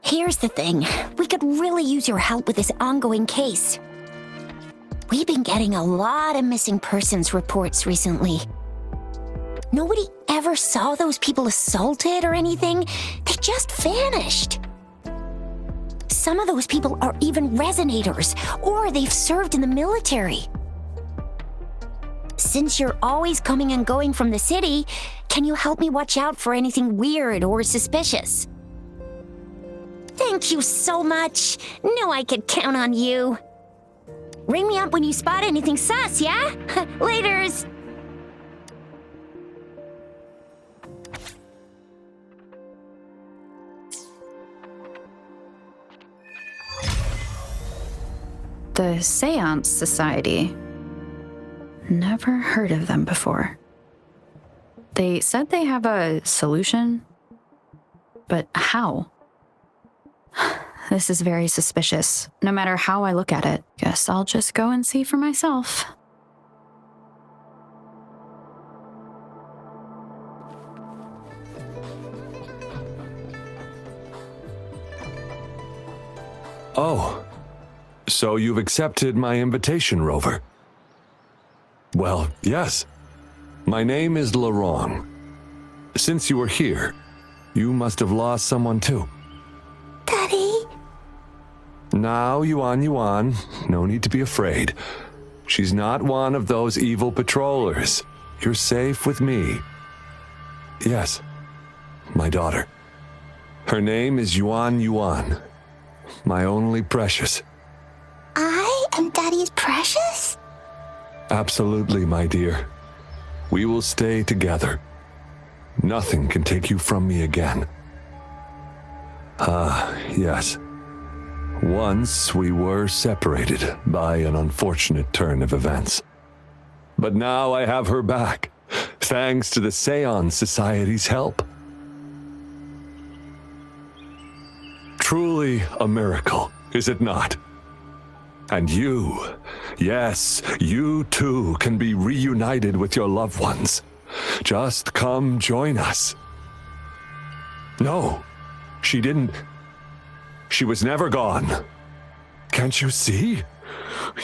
Here's the thing. We could really use your help with this ongoing case. We've been getting a lot of missing persons reports recently. Nobody ever saw those people assaulted or anything. They just vanished. Some of those people are even resonators, or they've served in the military. Since you're always coming and going from the city, can you help me watch out for anything weird or suspicious? Thank you so much. Knew I could count on you. Ring me up when you spot anything sus, yeah? Laters. The Seance Society. Never heard of them before. They said they have a solution, but how? This is very suspicious, no matter how I look at it. Guess I'll just go and see for myself. Oh, so you've accepted my invitation, Rover? Well, yes. My name is Laurent. Since you were here, you must have lost someone too. Daddy? Now, Yuan, no need to be afraid. She's not one of those evil patrollers. You're safe with me. Yes, my daughter. Her name is Yuan, my only precious. I am Daddy's precious? Absolutely, my dear. We will stay together. Nothing can take you from me again. Ah, yes. Once we were separated by an unfortunate turn of events. But now I have her back, thanks to the Seance Society's help. Truly a miracle, is it not? And you, yes, you too can be reunited with your loved ones. Just come join us. No, she didn't. She was never gone. Can't you see?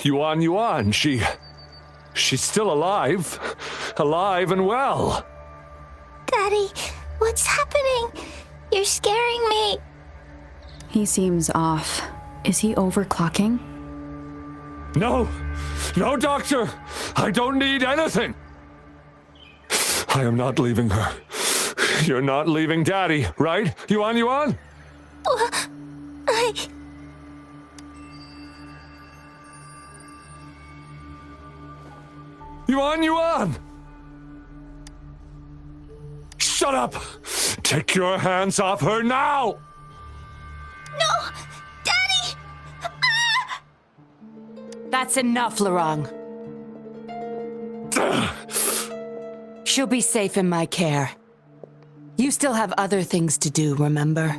Yuan, she's still alive. Alive and well. Daddy, what's happening? You're scaring me. He seems off. Is he overclocking? No, doctor. I don't need anything. I am not leaving her. You're not leaving Daddy, right? Yuan? Yuan! Shut up! Take your hands off her now! No! Daddy! Ah! That's enough, Laurent. She'll be safe in my care. You still have other things to do, remember?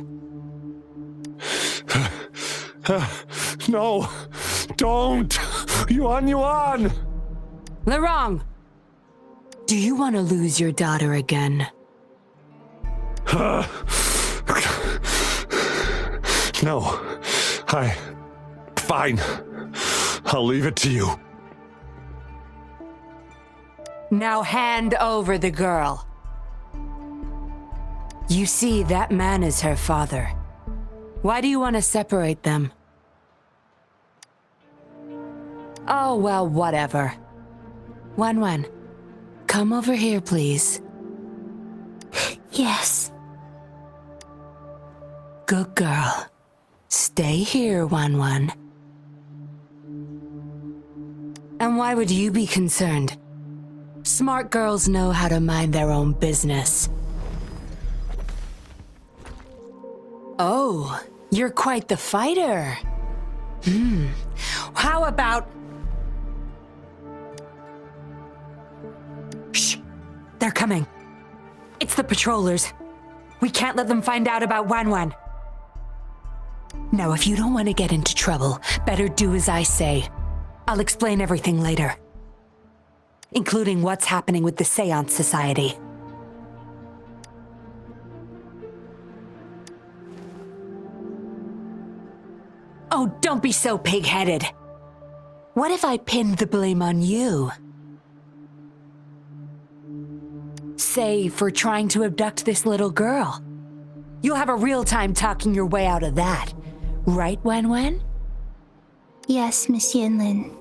No! Don't! Yuan! Laurent! Do you want to lose your daughter again? No. Fine. I'll leave it to you. Now hand over the girl. You see, that man is her father. Why do you want to separate them? Oh, well, whatever. Wan, come over here, please. Yes. Good girl. Stay here, Wan. And why would you be concerned? Smart girls know how to mind their own business. Oh, you're quite the fighter. How about... Shh! They're coming. It's the patrollers. We can't let them find out about Wan. Now, if you don't want to get into trouble, better do as I say. I'll explain everything later. including what's happening with the Seance Society. Oh, don't be so pig-headed. What if I pinned the blame on you? Say, for trying to abduct this little girl. You'll have a real time talking your way out of that. Right, Wen? Yes, Miss Yinlin.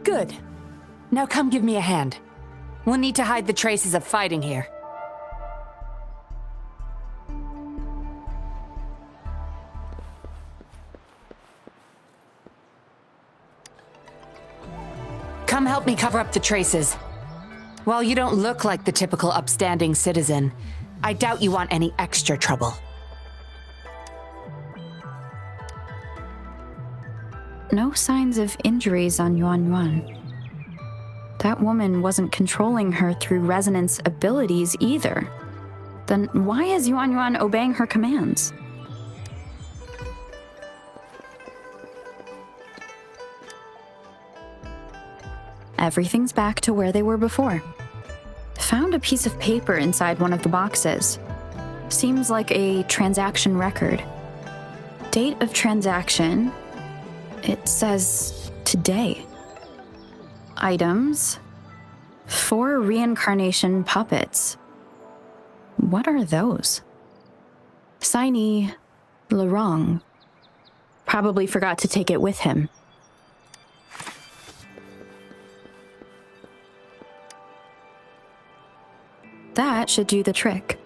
Good. Now come give me a hand. We'll need to hide the traces of fighting here. Come help me cover up the traces. While you don't look like the typical upstanding citizen, I doubt you want any extra trouble. No signs of injuries on Yuan Yuan. That woman wasn't controlling her through resonance abilities either. Then why is Yuan Yuan obeying her commands? Everything's back to where they were before. Found a piece of paper inside one of the boxes. Seems like a transaction record. Date of transaction. It says today. Items. 4 reincarnation puppets. What are those? Signee Larong. Probably forgot to take it with him. That should do the trick.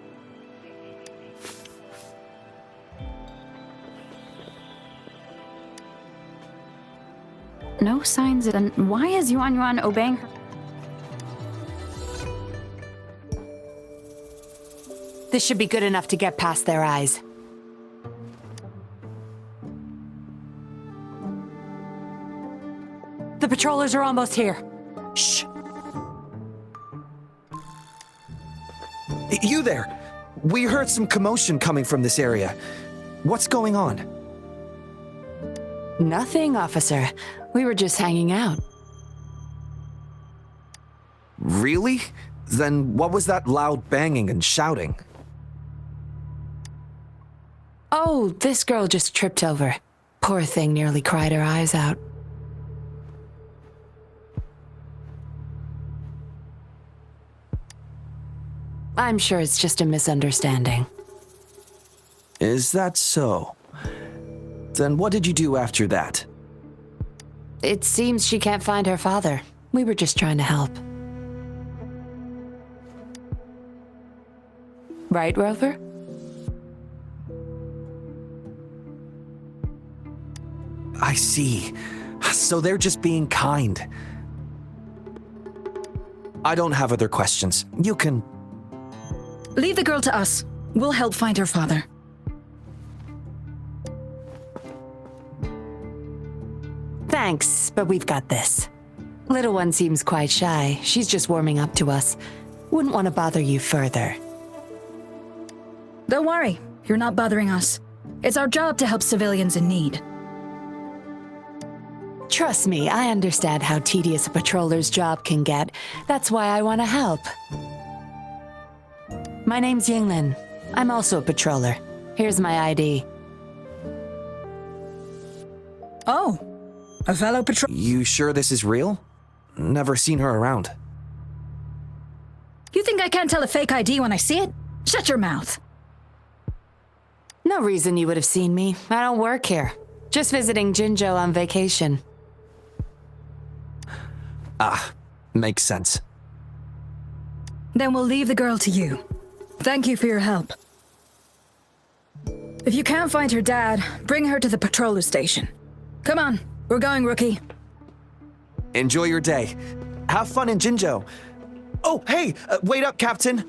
No signs of... Why is Yuan Yuan obeying her? This should be good enough to get past their eyes. The patrollers are almost here. Shh. You there! We heard some commotion coming from this area. What's going on? Nothing, officer. We were just hanging out. Really? Then what was that loud banging and shouting? Oh, this girl just tripped over. Poor thing nearly cried her eyes out. I'm sure it's just a misunderstanding. Is that so? Then what did you do after that? It seems she can't find her father. We were just trying to help. Right, Rover? I see. So they're just being kind. I don't have other questions. You can... Leave the girl to us. We'll help find her father. Thanks, but we've got this. Little one seems quite shy. She's just warming up to us. Wouldn't want to bother you further. Don't worry. You're not bothering us. It's our job to help civilians in need. Trust me, I understand how tedious a patroller's job can get. That's why I want to help. My name's Yinlin. I'm also a patroller. Here's my ID. Oh, a fellow patrol... You sure this is real? Never seen her around. You think I can't tell a fake ID when I see it? Shut your mouth. No reason you would have seen me. I don't work here. Just visiting Jinzhou on vacation. Ah, makes sense. Then we'll leave the girl to you. Thank you for your help. If you can't find her dad, bring her to the patroller station. Come on, we're going, Rookie. Enjoy your day. Have fun in Jinzhou. Oh, hey, wait up, Captain.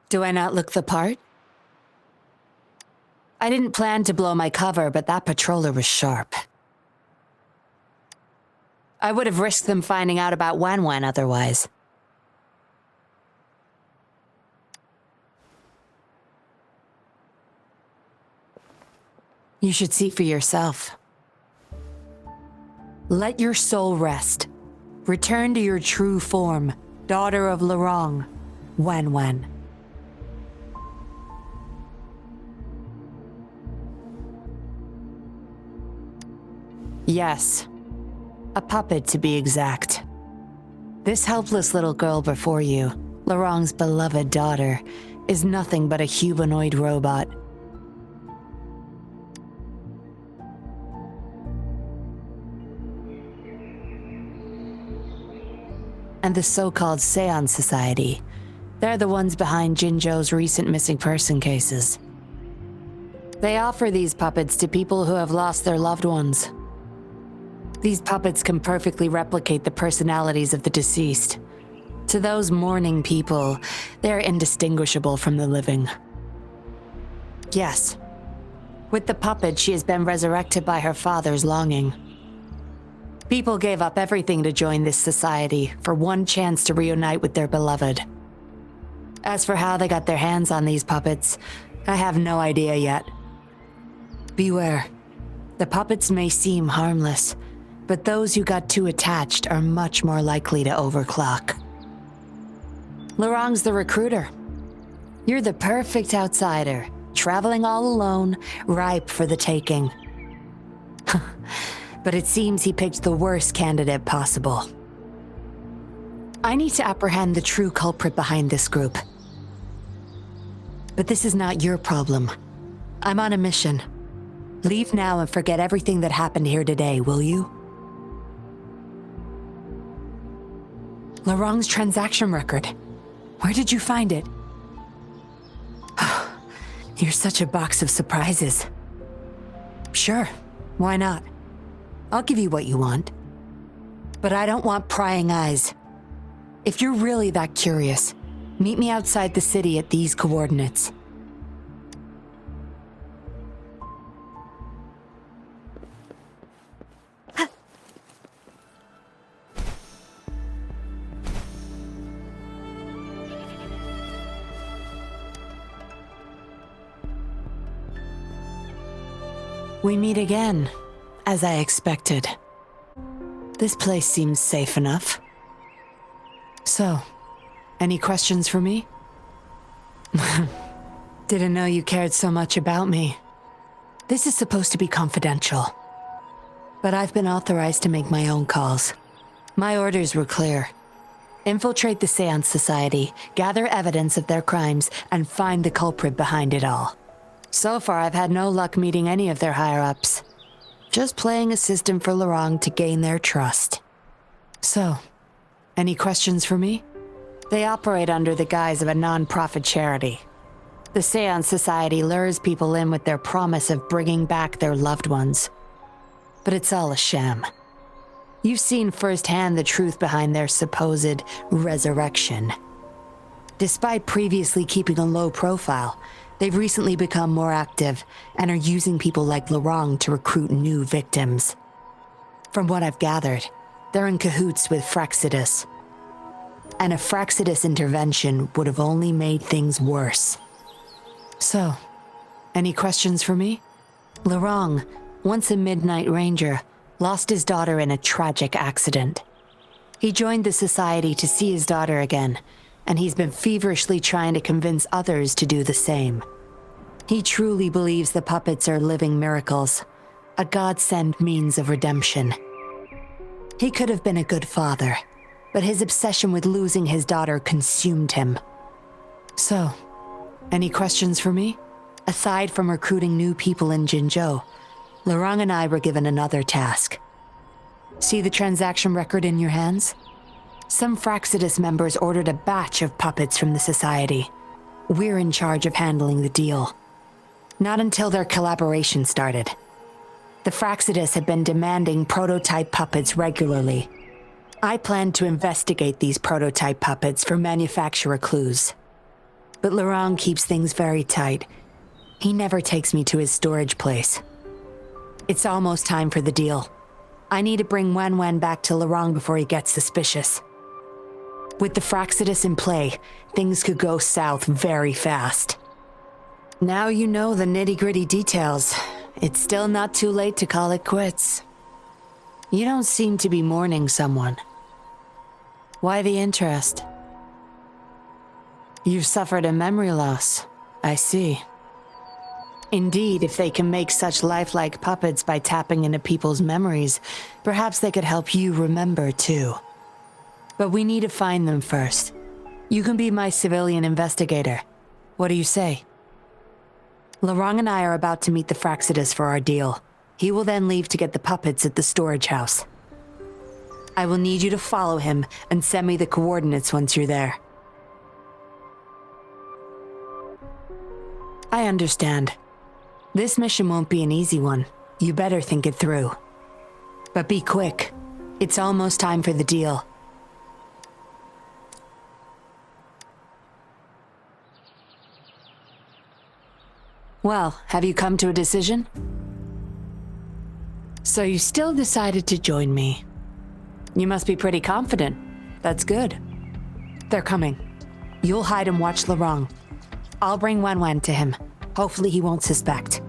Do I not look the part? I didn't plan to blow my cover, but that patroller was sharp. I would have risked them finding out about Wan Wan otherwise. You should see for yourself. Let your soul rest. Return to your true form, daughter of Lorong, Wen. Yes, a puppet to be exact. This helpless little girl before you, Lorong's beloved daughter, is nothing but a humanoid robot. And the so-called Seance Society, they're the ones behind Jinzhou's recent missing person cases. They offer these puppets to people who have lost their loved ones. These puppets can perfectly replicate the personalities of the deceased. To those mourning people, they're indistinguishable from the living. Yes, with the puppet, she has been resurrected by her father's longing. People gave up everything to join this society for one chance to reunite with their beloved. As for how they got their hands on these puppets, I have no idea yet. Beware. The puppets may seem harmless, but those who got too attached are much more likely to overclock. Lorong's the recruiter. You're the perfect outsider, traveling all alone, ripe for the taking. But it seems he picked the worst candidate possible. I need to apprehend the true culprit behind this group. But this is not your problem. I'm on a mission. Leave now and forget everything that happened here today, will you? Lorong's transaction record. Where did you find it? You're such a box of surprises. Sure, why not? I'll give you what you want. But I don't want prying eyes. If you're really that curious, meet me outside the city at these coordinates. We meet again, as I expected. This place seems safe enough. So, any questions for me? Didn't know you cared so much about me. This is supposed to be confidential. But I've been authorized to make my own calls. My orders were clear. Infiltrate the Seance Society, gather evidence of their crimes, and find the culprit behind it all. So far, I've had no luck meeting any of their higher-ups. Just playing a system for Lorong to gain their trust. So, any questions for me? They operate under the guise of a non-profit charity. The Seance Society lures people in with their promise of bringing back their loved ones. But it's all a sham. You've seen firsthand the truth behind their supposed resurrection. Despite previously keeping a low profile, they've recently become more active and are using people like Lorong to recruit new victims. From what I've gathered, they're in cahoots with Fraxidus. And a Fraxidus intervention would have only made things worse. So, any questions for me? Lorong, once a Midnight Ranger, lost his daughter in a tragic accident. He joined the society to see his daughter again, and he's been feverishly trying to convince others to do the same. He truly believes the puppets are living miracles, a godsend means of redemption. He could have been a good father, but his obsession with losing his daughter consumed him. So, any questions for me? Aside from recruiting new people in Jinzhou, Lorong and I were given another task. See the transaction record in your hands? Some Fraxidus members ordered a batch of puppets from the society. We're in charge of handling the deal. Not until their collaboration started. The Fraxidus had been demanding prototype puppets regularly. I planned to investigate these prototype puppets for manufacturer clues. But Lorong keeps things very tight. He never takes me to his storage place. It's almost time for the deal. I need to bring Wen back to Lorong before he gets suspicious. With the Fraxidus in play, things could go south very fast. Now you know the nitty-gritty details. it's still not too late to call it quits. You don't seem to be mourning someone. Why the interest? You've suffered a memory loss. I see. Indeed, if they can make such lifelike puppets by tapping into people's memories, perhaps they could help you remember too. But we need to find them first. You can be my civilian investigator. What do you say? Laurent and I are about to meet the Fraxidus for our deal. He will then leave to get the puppets at the storage house. I will need you to follow him and send me the coordinates once you're there. I understand. This mission won't be an easy one. You better think it through. But be quick. It's almost time for the deal. Well, have you come to a decision? So you still decided to join me. You must be pretty confident. That's good. They're coming. You'll hide and watch Laurent. I'll bring Wan to him. Hopefully he won't suspect.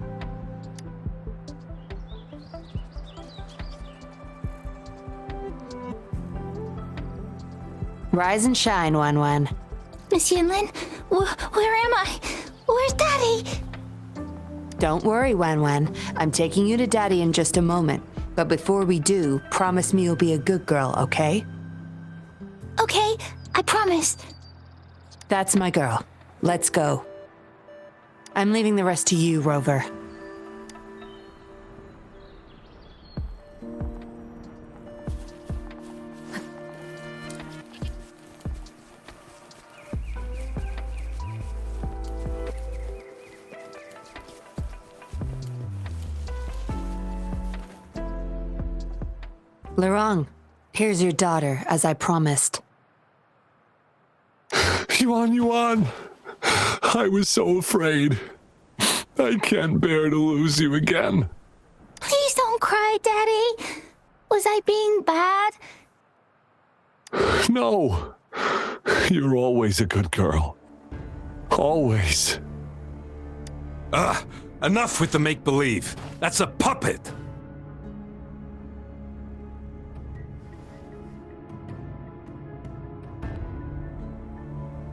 Rise and shine, Wan. Miss Yinlin, where am I? Where's Daddy? Don't worry, Wan. I'm taking you to Daddy in just a moment. But before we do, promise me you'll be a good girl, okay? Okay, I promise. That's my girl. Let's go. I'm leaving the rest to you, Rover. Laurent, here's your daughter, as I promised. Yuan, I was so afraid. I can't bear to lose you again. Please don't cry, Daddy. Was I being bad? No, you're always a good girl. Always. Enough with the make-believe. That's a puppet.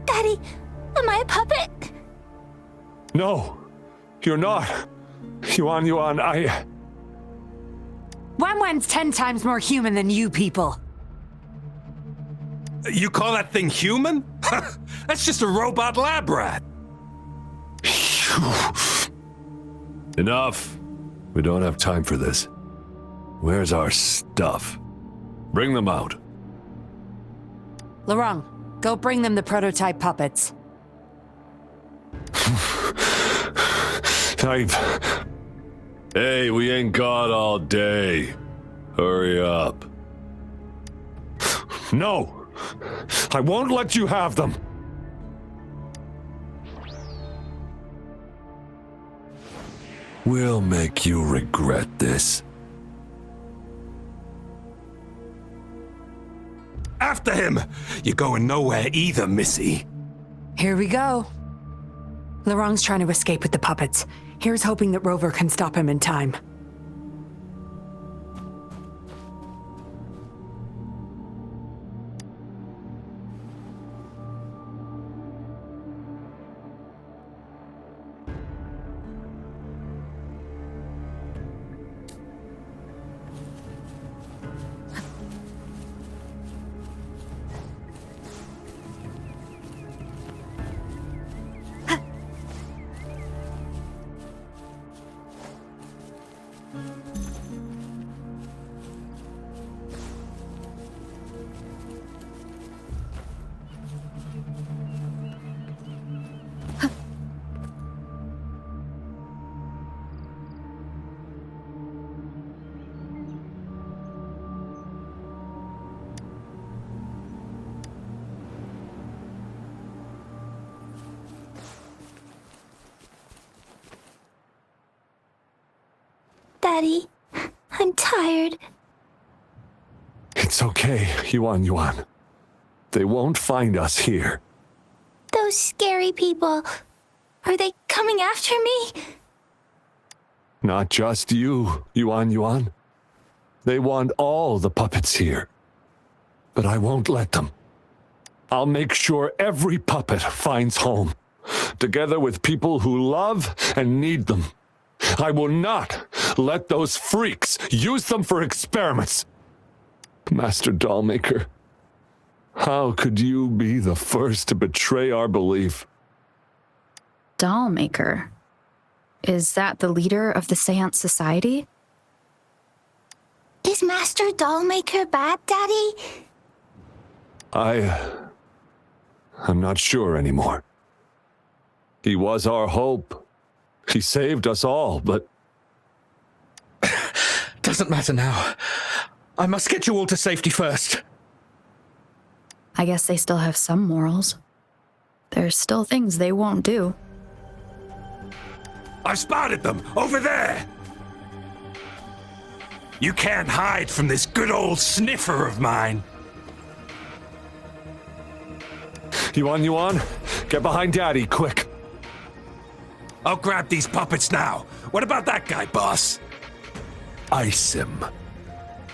Daddy, am I a puppet? No, you're not. Yuan, Wan's 10 times more human than you people. You call that thing human? That's just a robot lab rat. Enough. We don't have time for this. Where's our stuff? Bring them out. Laurent, go bring them the prototype puppets. Hey, we ain't got all day. Hurry up. No! I won't let you have them! We'll make you regret this. After him! You're going nowhere either, Missy. Here we go. Laurent's trying to escape with the puppets. Here's hoping that Rover can stop him in time. Daddy, I'm tired. It's okay, Yuan. They won't find us here. Those scary people, are they coming after me? Not just you, Yuan Yuan. They want all the puppets here. But I won't let them. I'll make sure every puppet finds home, together with people who love and need them. I will not let those freaks use them for experiments. Master Dollmaker, how could you be the first to betray our belief? Dollmaker? Is that the leader of the Seance Society? Is Master Dollmaker bad, Daddy? I'm not sure anymore. He was our hope. He saved us all, but... Doesn't matter now. I must get you all to safety first. I guess they still have some morals. There's still things they won't do. I've spotted them, over there! You can't hide from this good old sniffer of mine. Yuan Yuan, get behind Daddy, quick. I'll grab these puppets now. What about that guy, boss? Ice him.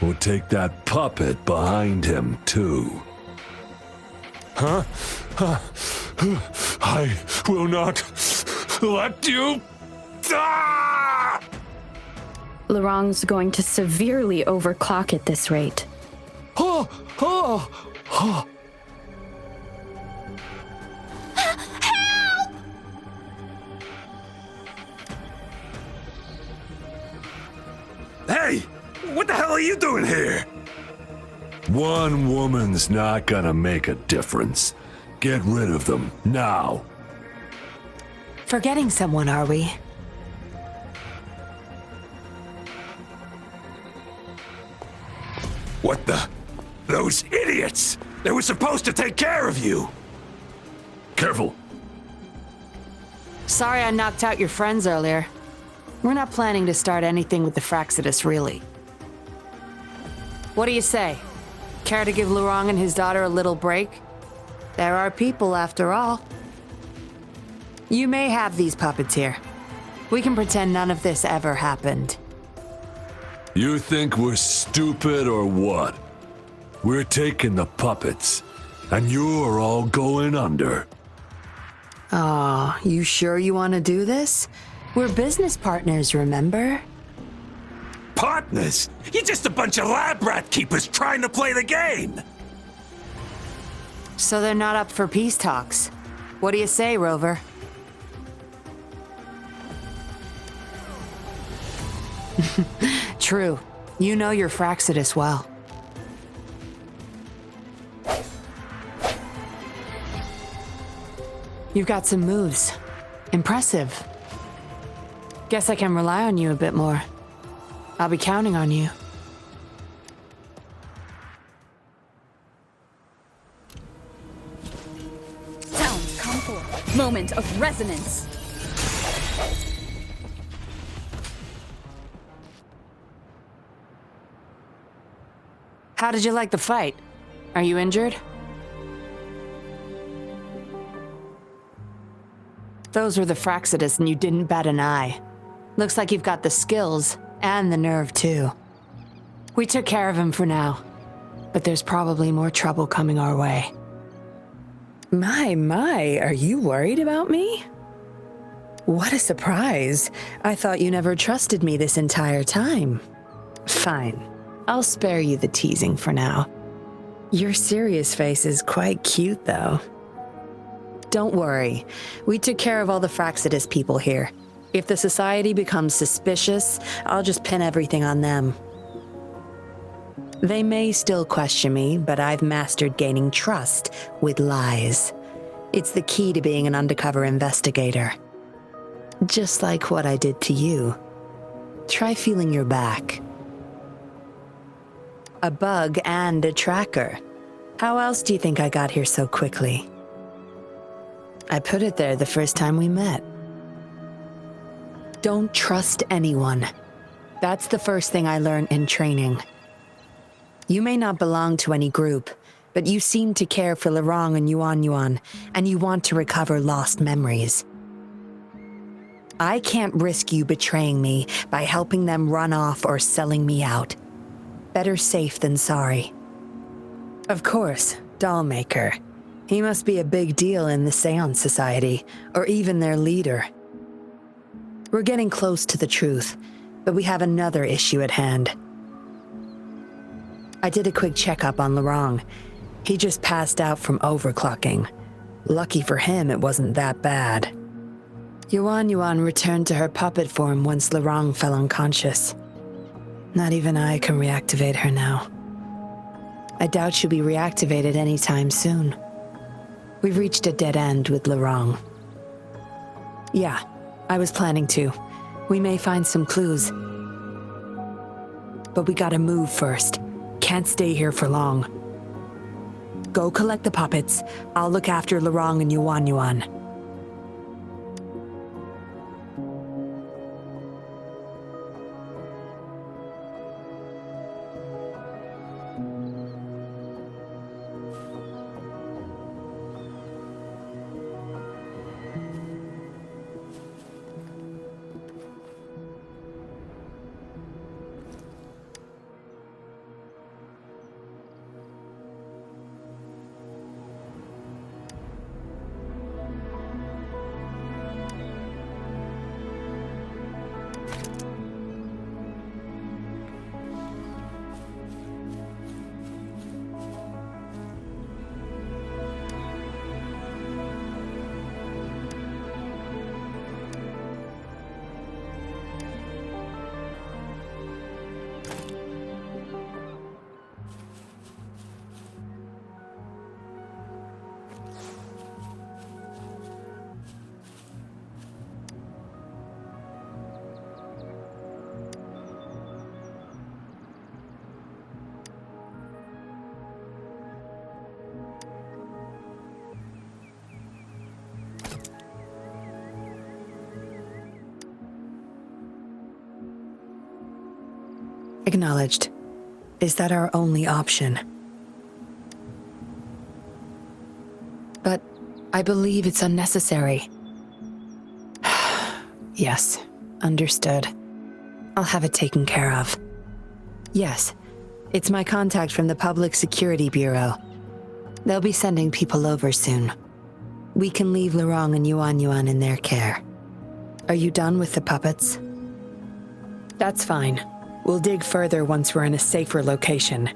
We'll take that puppet behind him, too. Huh? I will not let you... Ah! Lorang's going to severely overclock at this rate. Oh, oh, oh. Hey! What the hell are you doing here? One woman's not gonna make a difference. Get rid of them, now. Forgetting someone, are we? What the? Those idiots! They were supposed to take care of you! Careful. Sorry I knocked out your friends earlier. We're not planning to start anything with the Fraxidus, really. What do you say? Care to give Lorang and his daughter a little break? There are people, after all. You may have these puppets here. We can pretend none of this ever happened. You think we're stupid or what? We're taking the puppets, and you're all going under. Aw, you sure you want to do this? We're business partners, remember? Partners? You're just a bunch of lab rat keepers trying to play the game! So they're not up for peace talks. What do you say, Rover? True. You know your Fraxidus well. You've got some moves. Impressive. Guess I can rely on you a bit more. I'll be counting on you. Sounds come forth. Moment of resonance. How did you like the fight? Are you injured? Those were the Fraxidus and you didn't bat an eye. Looks like you've got the skills and the nerve too. We took care of him for now, but there's probably more trouble coming our way. My, are you worried about me? What a surprise. I thought you never trusted me this entire time. Fine. I'll spare you the teasing for now. Your serious face is quite cute, though. Don't worry. We took care of all the Fraxidus people here. If the Society becomes suspicious, I'll just pin everything on them. They may still question me, but I've mastered gaining trust with lies. It's the key to being an undercover investigator. Just like what I did to you. Try feeling your back. A bug and a tracker. How else do you think I got here so quickly? I put it there the first time we met. Don't trust anyone. That's the first thing I learned in training. You may not belong to any group, but you seem to care for Lorang and Yuan Yuan, and you want to recover lost memories. I can't risk you betraying me by helping them run off or selling me out. Better safe than sorry. Of course, Dollmaker. He must be a big deal in the Seance Society, or even their leader. We're getting close to the truth, but we have another issue at hand. I did a quick checkup on Lorang. He just passed out from overclocking. Lucky for him, it wasn't that bad. Yuan returned to her puppet form once Lorang fell unconscious. Not even I can reactivate her now. I doubt she'll be reactivated anytime soon. We've reached a dead end with Lorang. Yeah, I was planning to. We may find some clues. But we gotta move first. Can't stay here for long. Go collect the puppets. I'll look after Lorang and Yuan. Acknowledged. Is that our only option? But I believe it's unnecessary. Yes, understood. I'll have it taken care of. Yes, it's my contact from the Public Security Bureau. They'll be sending people over soon. We can leave Lorang and Yuan in their care. Are you done with the puppets? That's fine. We'll dig further once we're in a safer location.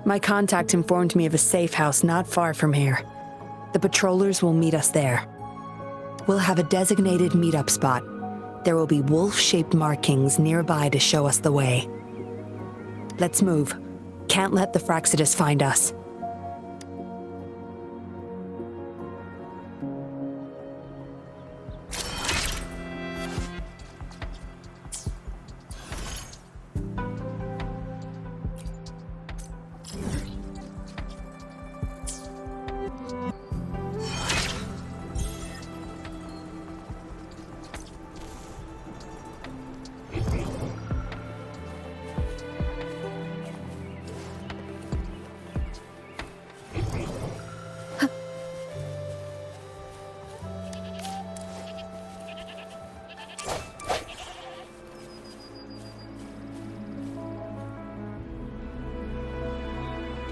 My contact informed me of a safe house not far from here. The patrollers will meet us there. We'll have a designated meetup spot. There will be wolf-shaped markings nearby to show us the way. Let's move. Can't let the Fraxidus find us.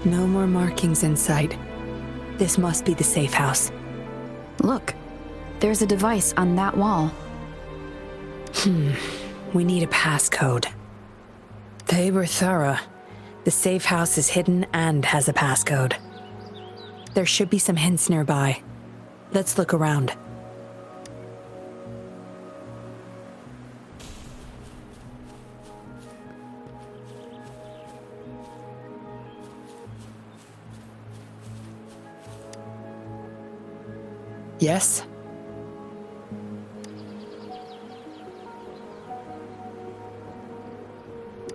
No more markings in sight. This must be the safe house. Look, there's a device on that wall. We need a passcode. They were thorough. The safe house is hidden and has a passcode. There should be some hints nearby. Let's look around. Yes?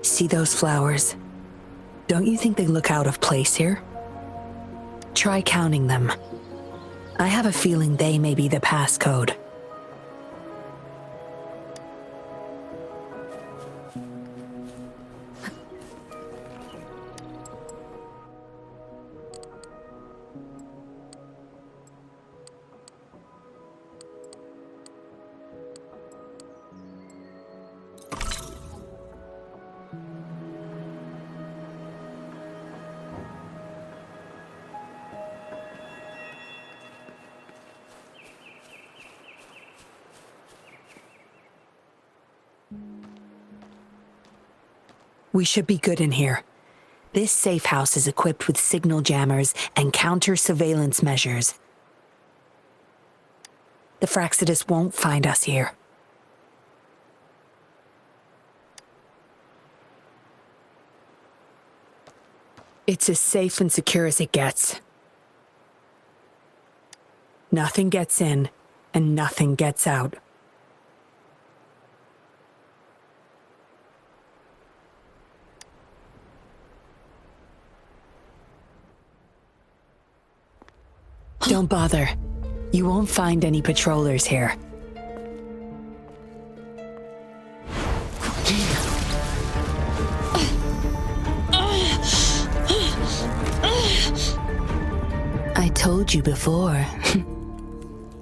See those flowers? Don't you think they look out of place here? Try counting them. I have a feeling they may be the passcode. We should be good in here. This safe house is equipped with signal jammers and counter-surveillance measures. The Fraxidus won't find us here. It's as safe and secure as it gets. Nothing gets in, and nothing gets out. Don't bother. You won't find any patrollers here. I told you before.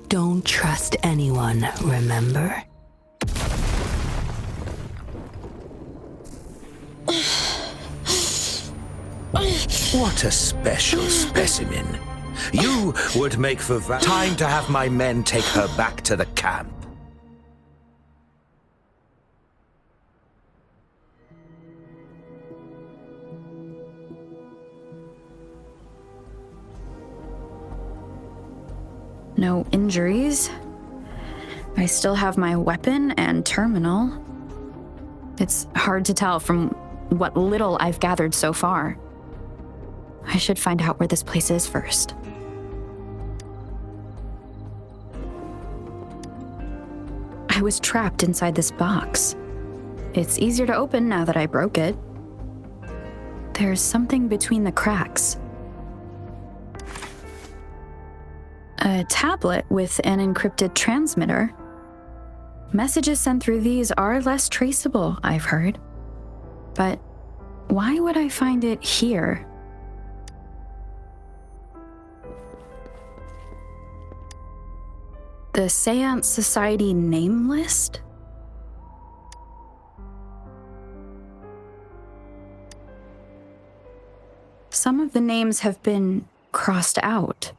Don't trust anyone, remember? What a special specimen. You would make for time to have my men take her back to the camp. No injuries. I still have my weapon and terminal. It's hard to tell from what little I've gathered so far. I should find out where this place is first. I was trapped inside this box. It's easier to open now that I broke it. There's something between the cracks. A tablet with an encrypted transmitter. Messages sent through these are less traceable, I've heard. But why would I find it here? The Seance Society name list? Some of the names have been crossed out.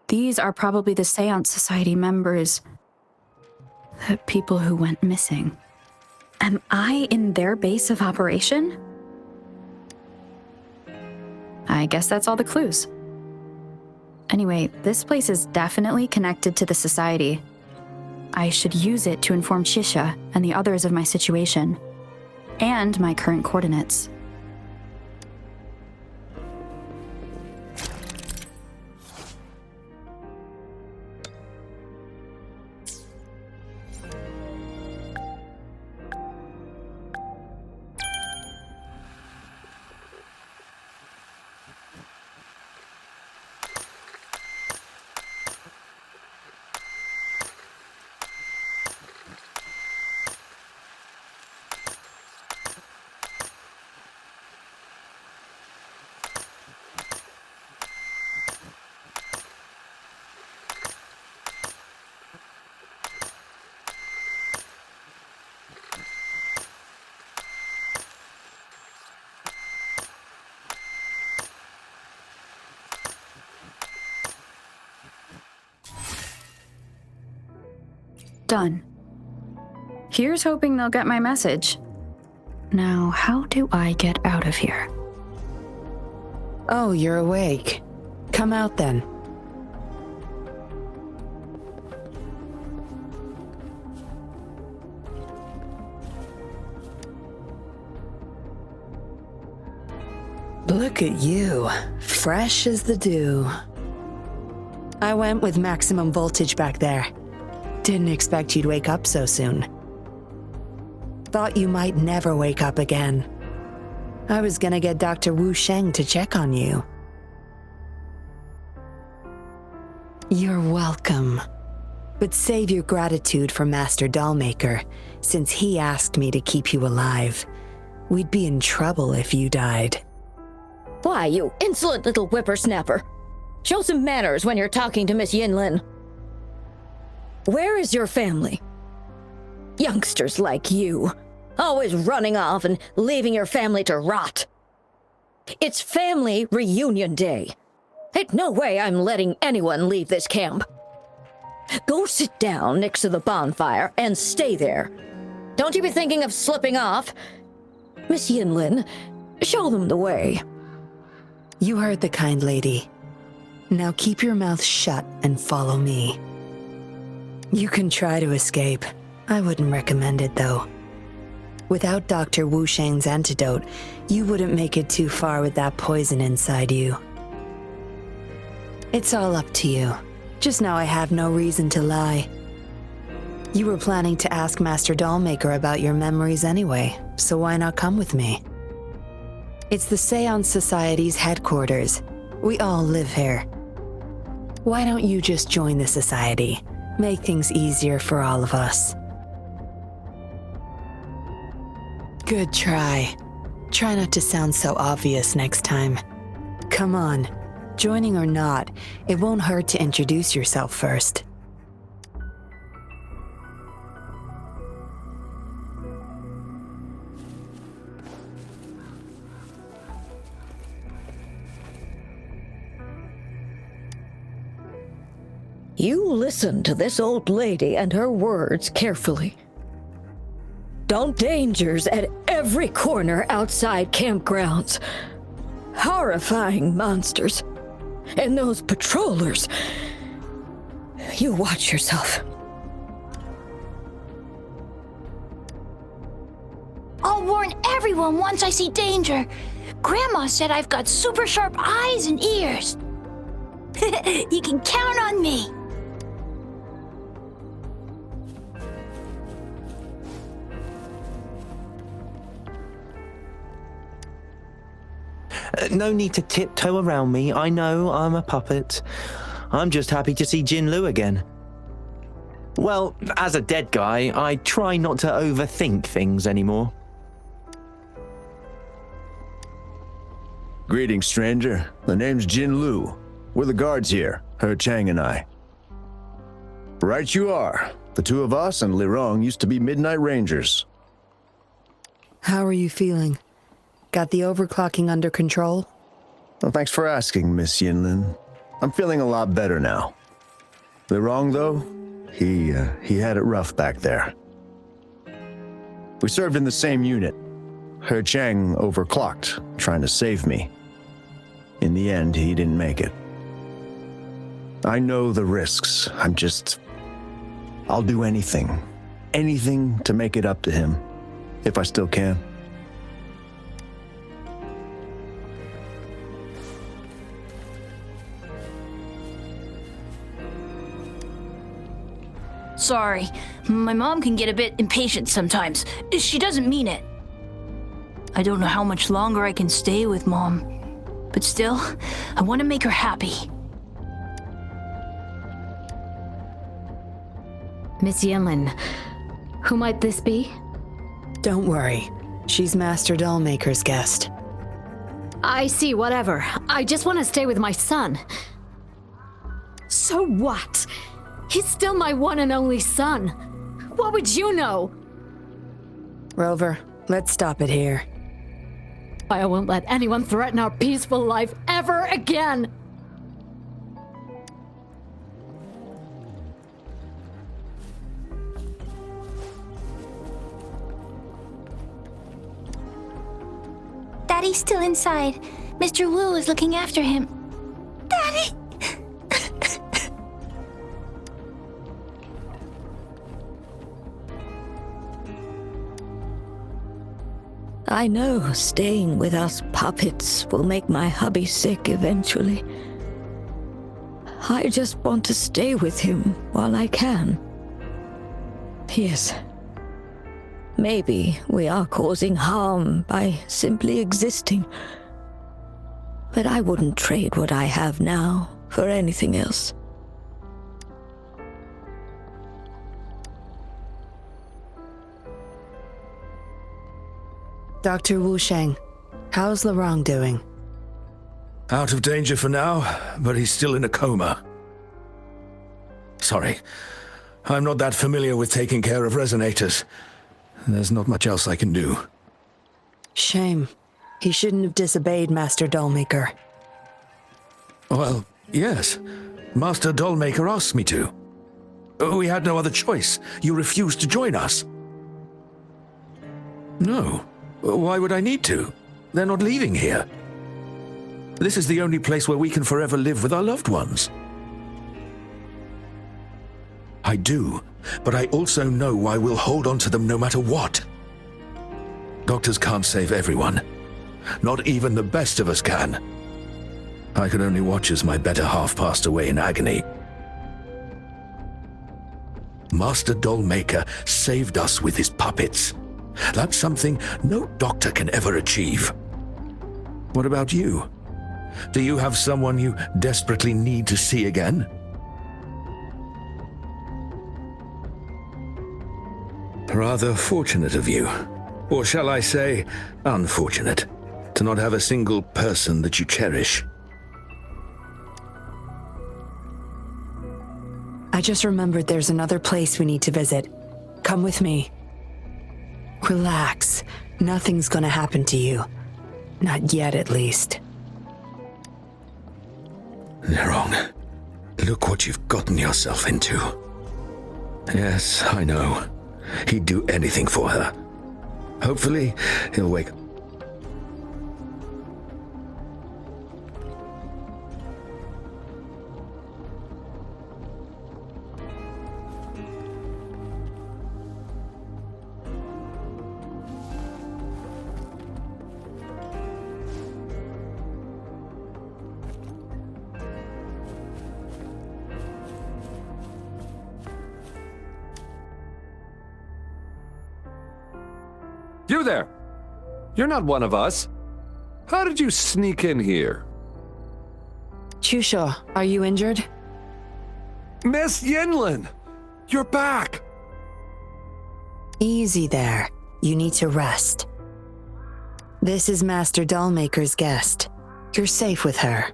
These are probably the Seance Society members, the people who went missing. Am I in their base of operation? I guess that's all the clues. Anyway, this place is definitely connected to the Society. I should use it to inform Shisha and the others of my situation, and my current coordinates. Done. Here's hoping they'll get my message. Now, how do I get out of here? Oh, you're awake. Come out then. Look at you, fresh as the dew. I went with maximum voltage back there. Didn't expect you'd wake up so soon. Thought you might never wake up again. I was gonna get Dr. Wu Sheng to check on you. You're welcome. But save your gratitude for Master Dollmaker, since he asked me to keep you alive. We'd be in trouble if you died. Why, you insolent little whippersnapper! Show some manners when you're talking to Miss Yinlin. Where is your family? Youngsters like you, always running off and leaving your family to rot. It's family reunion day. Ain't no way I'm letting anyone leave this camp. Go sit down next to the bonfire and stay there. Don't you be thinking of slipping off. Miss Yinlin, show them the way. You heard the kind lady. Now keep your mouth shut and follow me. You can try to escape. I wouldn't recommend it, though. Without Dr. Wu Sheng's antidote, you wouldn't make it too far with that poison inside you. It's all up to you. Just know I have no reason to lie. You were planning to ask Master Dollmaker about your memories anyway, so why not come with me? It's the Seance Society's headquarters. We all live here. Why don't you just join the society? Make things easier for all of us. Good try. Try not to sound so obvious next time. Come on. Joining or not, it won't hurt to introduce yourself first. You listen to this old lady and her words carefully. Don't dangers at every corner outside campgrounds. Horrifying monsters. And those patrollers. You watch yourself. I'll warn everyone once I see danger. Grandma said I've got super sharp eyes and ears. You can count on me. No need to tiptoe around me. I know I'm a puppet. I'm just happy to see Jinlu again. Well, as a dead guy, I try not to overthink things anymore. Greetings, stranger. The name's Jinlu. We're the guards here, He Chang and I. Right you are. The two of us and Lirong used to be Midnight Rangers. How are you feeling? Got the overclocking under control? Well, thanks for asking, Miss Yinlin. I'm feeling a lot better now. Lirong, though, he had it rough back there. We served in the same unit. He Chang overclocked, trying to save me. In the end, he didn't make it. I know the risks. I'll do anything. Anything to make it up to him, if I still can. Sorry, my mom can get a bit impatient sometimes. She doesn't mean it. I don't know how much longer I can stay with Mom, but still, I want to make her happy. Miss Yinlin, who might this be? Don't worry. She's Master Dollmaker's guest. I see, whatever. I just want to stay with my son. So what? He's still my one and only son. What would you know? Rover, let's stop it here. I won't let anyone threaten our peaceful life ever again. Daddy's still inside. Mr. Wu is looking after him. Daddy! I know staying with us puppets will make my hubby sick eventually. I just want to stay with him while I can. Yes. Maybe we are causing harm by simply existing. But I wouldn't trade what I have now for anything else. Dr. Wu Sheng, how's Lirong doing? Out of danger for now, but he's still in a coma. Sorry, I'm not that familiar with taking care of resonators. There's not much else I can do. Shame. He shouldn't have disobeyed Master Dollmaker. Well, yes. Master Dollmaker asked me to. We had no other choice. You refused to join us. No, Why would I need to? They're not leaving here. This is the only place where we can forever live with our loved ones. I do, but I also know why we'll hold on to them no matter what. Doctors can't save everyone. Not even the best of us can. I could only watch as my better half passed away in agony. Master Dollmaker saved us with his puppets. That's something no doctor can ever achieve. What about you? Do you have someone you desperately need to see again? Rather fortunate of you, or shall I say, unfortunate, to not have a single person that you cherish. I just remembered there's another place we need to visit. Come with me. Relax. Nothing's gonna happen to you. Not yet, at least. Nerong, look what you've gotten yourself into. Yes, I know. He'd do anything for her. Hopefully, he'll wake up. You there! You're not one of us. How did you sneak in here? Chusho, are you injured? Miss Yinlin! You're back! Easy there. You need to rest. This is Master Dollmaker's guest. You're safe with her.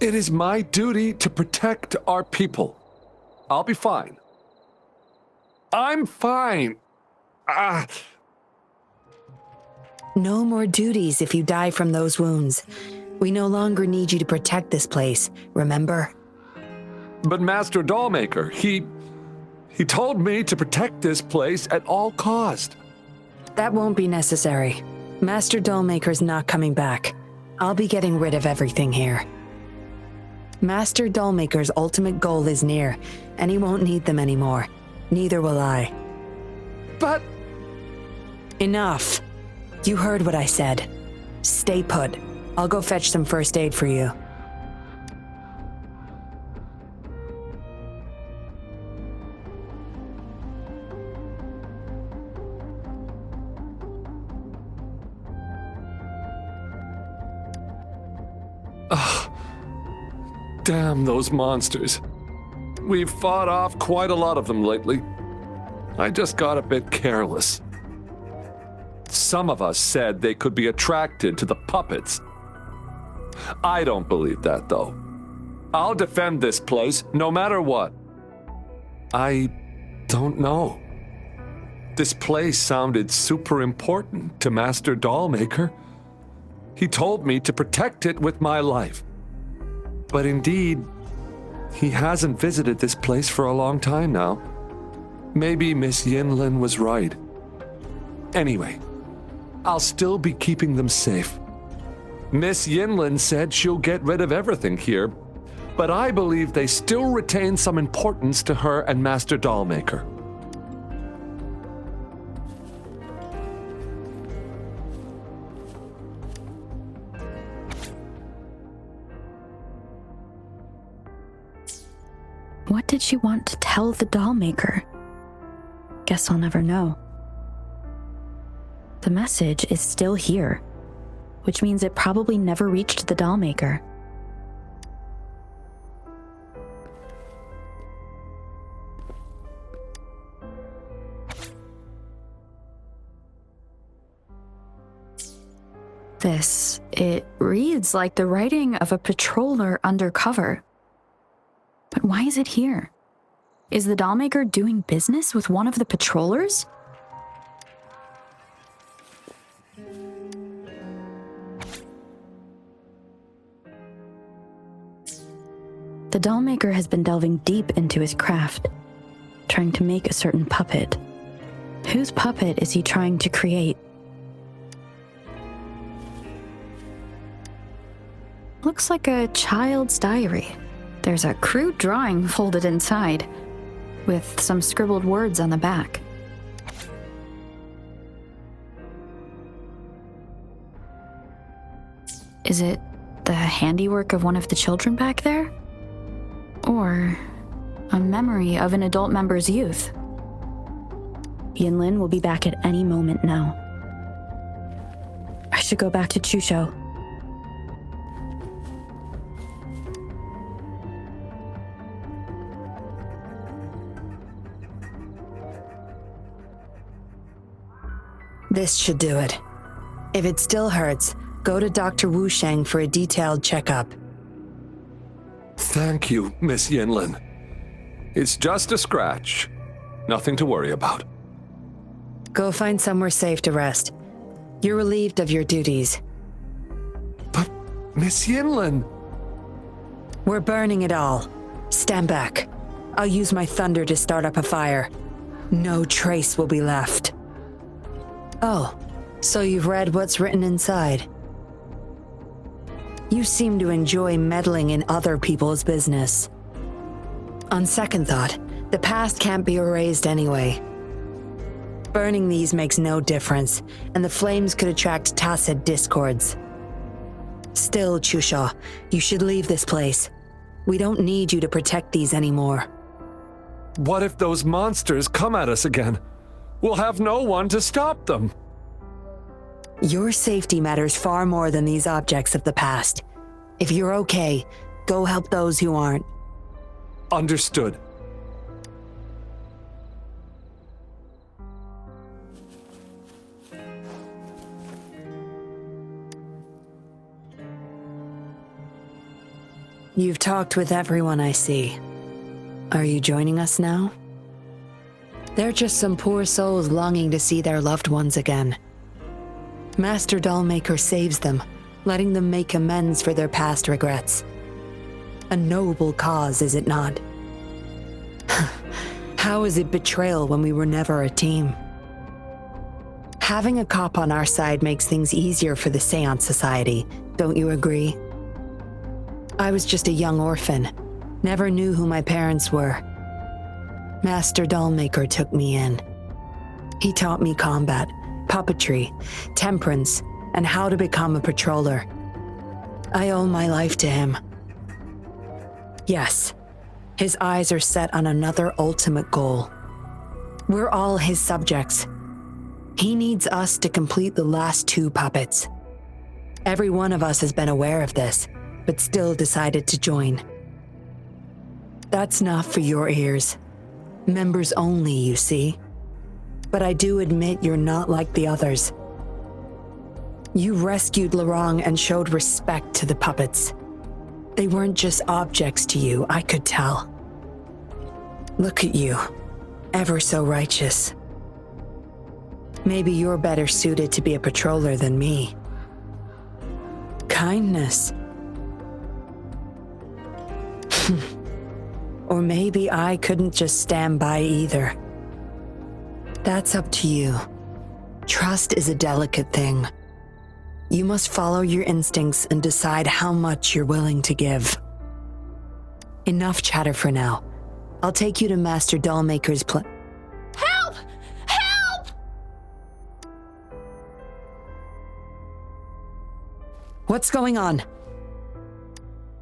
It is my duty to protect our people. I'll be fine. I'm fine. No more duties if you die from those wounds. We no longer need you to protect this place, remember? But Master Dollmaker, he told me to protect this place at all cost. That won't be necessary. Master Dollmaker's not coming back. I'll be getting rid of everything here. Master Dollmaker's ultimate goal is near, and he won't need them anymore. Neither will I. But... Enough. You heard what I said. Stay put. I'll go fetch some first aid for you. Damn those monsters. We've fought off quite a lot of them lately. I just got a bit careless. Some of us said they could be attracted to the puppets. I don't believe that, though. I'll defend this place no matter what. I don't know. This place sounded super important to Master Dollmaker. He told me to protect it with my life. But indeed, he hasn't visited this place for a long time now. Maybe Miss Yinlin was right. Anyway, I'll still be keeping them safe. Miss Yinlin said she'll get rid of everything here, but I believe they still retain some importance to her and Master Dollmaker. What did she want to tell the Dollmaker? Guess I'll never know. The message is still here, which means it probably never reached the Dollmaker. It reads like the writing of a patroller undercover. But why is it here? Is the Dollmaker doing business with one of the patrollers? The Dollmaker has been delving deep into his craft, trying to make a certain puppet. Whose puppet is he trying to create? looks like a child's diary. There's a crude drawing folded inside, with some scribbled words on the back. Is it the handiwork of one of the children back there? Or a memory of an adult member's youth? Yinlin will be back at any moment now. I should go back to Chusho. This should do it. If it still hurts, go to Dr. Wu Sheng for a detailed checkup. Thank you, Miss Yinlin. It's just a scratch. Nothing to worry about. Go find somewhere safe to rest. You're relieved of your duties. But, Miss Yinlin... We're burning it all. Stand back. I'll use my thunder to start up a fire. No trace will be left. Oh, so you've read what's written inside. You seem to enjoy meddling in other people's business. On second thought, the past can't be erased anyway. Burning these makes no difference, and the flames could attract tacit discords. Still, Chusha, you should leave this place. We don't need you to protect these anymore. What if those monsters come at us again? We'll have no one to stop them. Your safety matters far more than these objects of the past. If you're okay, go help those who aren't. Understood. You've talked with everyone I see. Are you joining us now? They're just some poor souls longing to see their loved ones again. Master Dollmaker saves them, letting them make amends for their past regrets. A noble cause, is it not? How is it betrayal when we were never a team? Having a cop on our side makes things easier for the Seance Society, don't you agree? I was just a young orphan, never knew who my parents were. Master Dollmaker took me in. He taught me combat, puppetry, temperance, and how to become a patroller. I owe my life to him. Yes, his eyes are set on another ultimate goal. We're all his subjects. He needs us to complete the last 2 puppets. Every one of us has been aware of this, but still decided to join. That's not for your ears. Members only, you see. But I do admit you're not like the others. You rescued Lorong and showed respect to the puppets. They weren't just objects to you, I could tell. Look at you, ever so righteous. Maybe you're better suited to be a patroller than me. Kindness. Or maybe I couldn't just stand by either. That's up to you. Trust is a delicate thing. You must follow your instincts and decide how much you're willing to give. Enough chatter for now. I'll take you to Master Dollmaker's Help! Help! What's going on?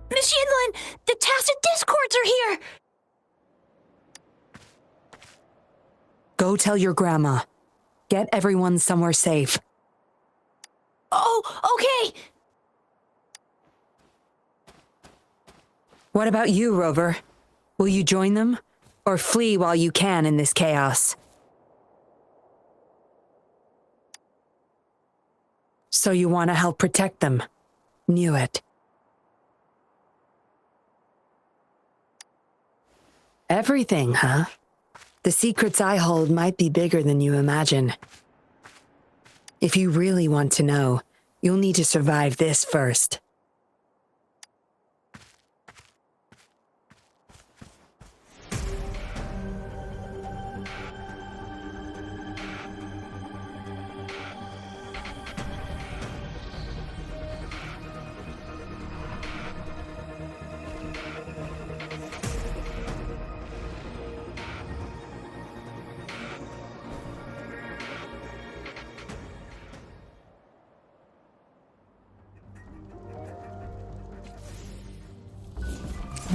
Miss Yinlin, the tacit discords are here! Go tell your grandma. Get everyone somewhere safe. Oh, okay! What about you, Rover? Will you join them? Or flee while you can in this chaos? So you want to help protect them? Knew it. Everything, huh? The secrets I hold might be bigger than you imagine. If you really want to know, you'll need to survive this first.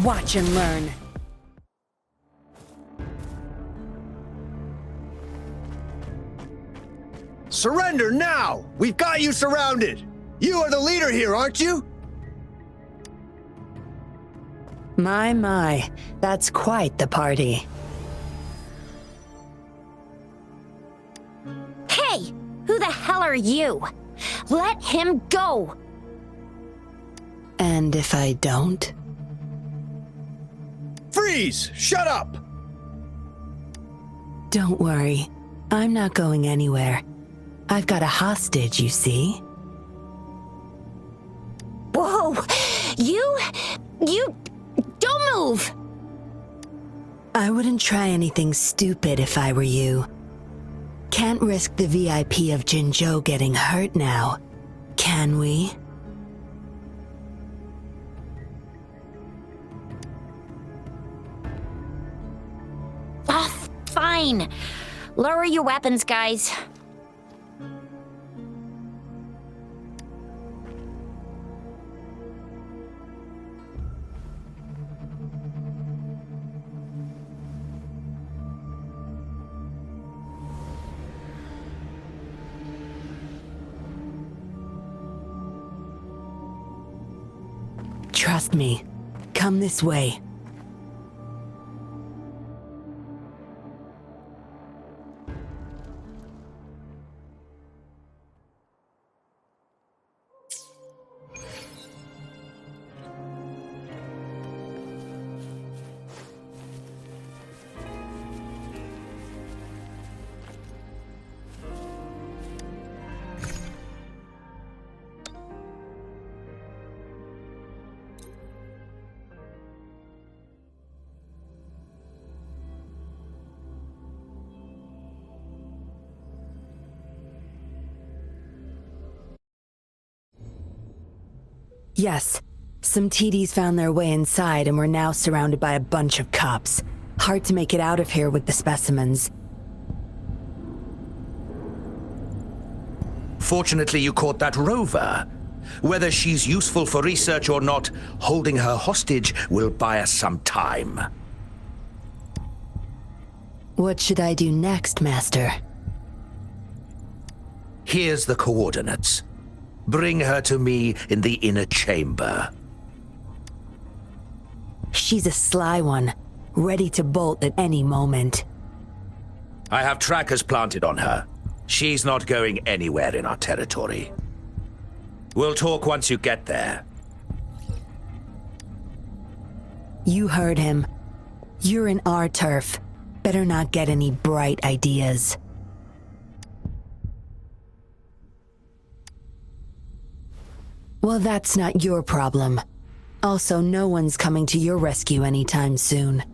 Watch and learn. Surrender now! We've got you surrounded! You are the leader here, aren't you? My, that's quite the party. Hey! Who the hell are you? Let him go! And if I don't? Freeze! Shut up! Don't worry. I'm not going anywhere. I've got a hostage, you see? Whoa! You... Don't move! I wouldn't try anything stupid if I were you. Can't risk the VIP of Jinzhou getting hurt now, can we? Ah, fine. Lower your weapons, guys. Trust me. Come this way. Yes, some TDs found their way inside and we're now surrounded by a bunch of cops. Hard to make it out of here with the specimens. Fortunately, you caught that rover. Whether she's useful for research or not, holding her hostage will buy us some time. What should I do next, Master? Here's the coordinates. Bring her to me in the inner chamber. She's a sly one, ready to bolt at any moment. I have trackers planted on her. She's not going anywhere in our territory. We'll talk once you get there. You heard him. You're in our turf. Better not get any bright ideas. Well, that's not your problem. Also, no one's coming to your rescue anytime soon.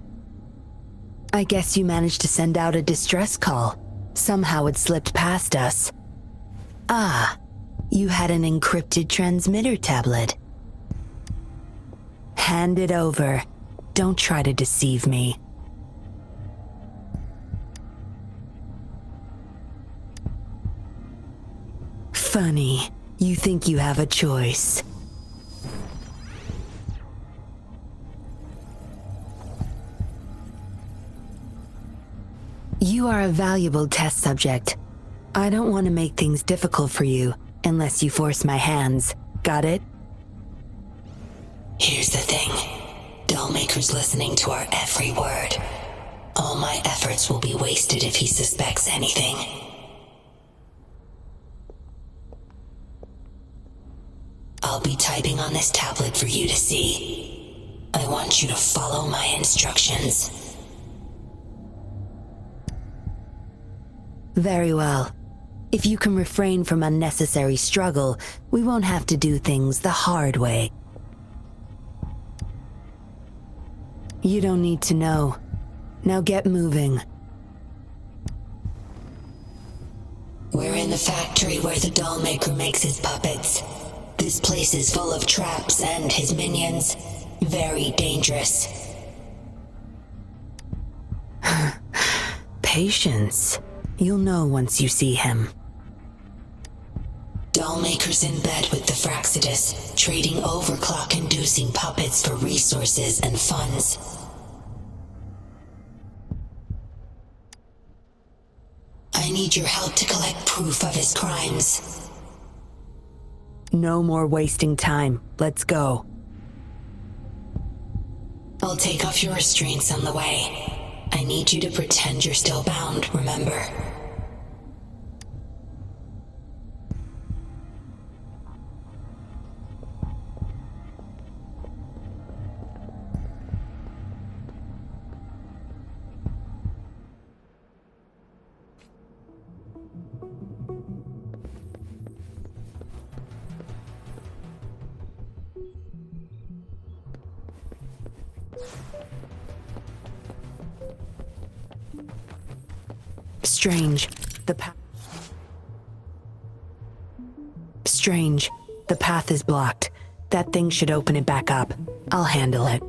I guess you managed to send out a distress call. Somehow it slipped past us. Ah, you had an encrypted transmitter tablet. Hand it over. Don't try to deceive me. Funny. You think you have a choice. You are a valuable test subject. I don't want to make things difficult for you unless you force my hands. Got it? Here's the thing. Dollmaker's listening to our every word. All my efforts will be wasted if he suspects anything. I'll be typing on this tablet for you to see. I want you to follow my instructions. Very well. If you can refrain from unnecessary struggle, we won't have to do things the hard way. You don't need to know. Now get moving. We're in the factory where the Dollmaker makes his puppets. This place is full of traps and his minions. Very dangerous. Patience. You'll know once you see him. Dollmaker's in bed with the Fraxidus, trading overclock-inducing puppets for resources and funds. I need your help to collect proof of his crimes. No more wasting time. Let's go. I'll take off your restraints on the way. I need you to pretend you're still bound, remember? Strange. Strange. The path is blocked. That thing should open it back up. I'll handle it.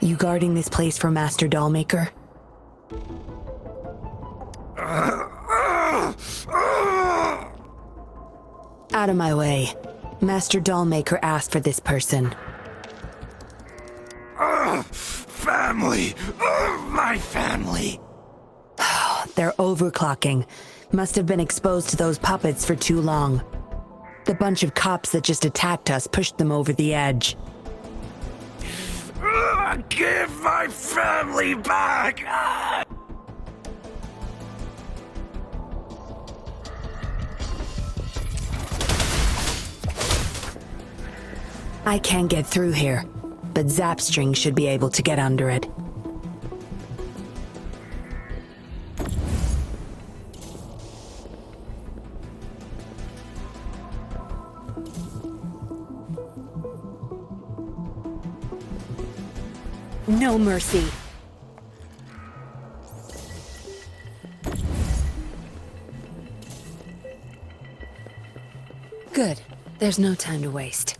You guarding this place for Master Dollmaker? Out of my way. Master Dollmaker asked for this person. Family! My family! They're overclocking. Must have been exposed to those puppets for too long. The bunch of cops that just attacked us pushed them over the edge. Give my family back! I can't get through here, but Zapstring should be able to get under it. No mercy. Good. There's no time to waste.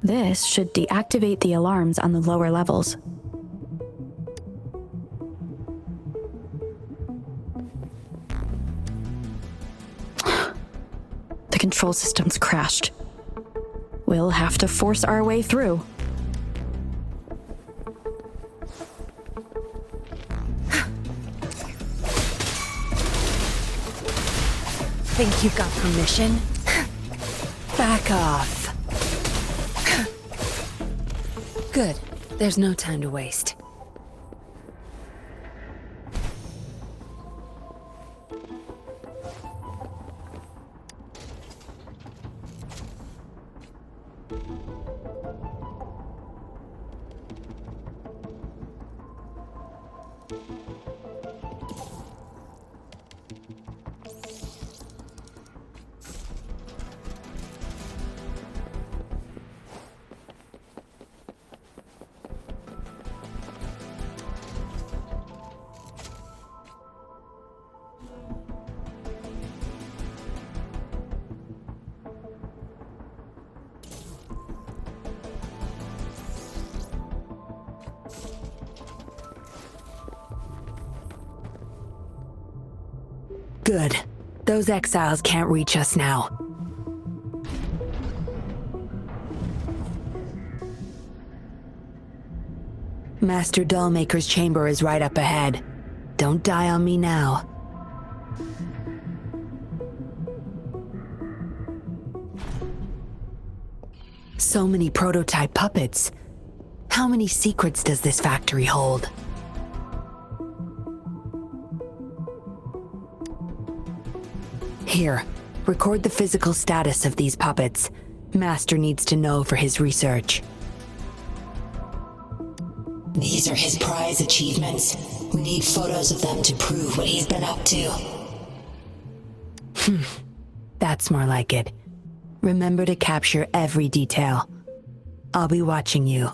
This should deactivate the alarms on the lower levels. The control system's crashed. We'll have to force our way through. Think you got permission? Back off. Good. There's no time to waste. Good. Those exiles can't reach us now. Master Dollmaker's chamber is right up ahead. Don't die on me now. So many prototype puppets. How many secrets does this factory hold? Here, record the physical status of these puppets. Master needs to know for his research. These are his prize achievements. We need photos of them to prove what he's been up to. That's more like it. Remember to capture every detail. I'll be watching you.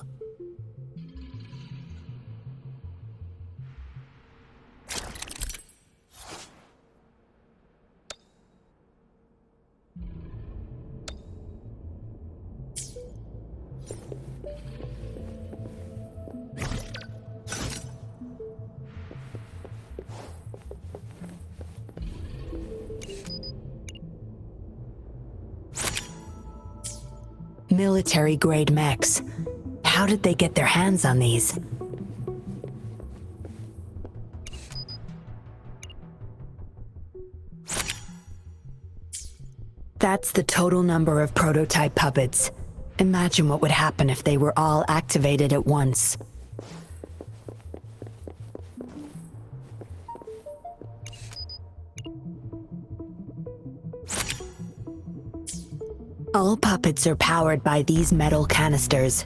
Military-grade mechs. How did they get their hands on these? That's the total number of prototype puppets. Imagine what would happen if they were all activated at once. All puppets are powered by these metal canisters.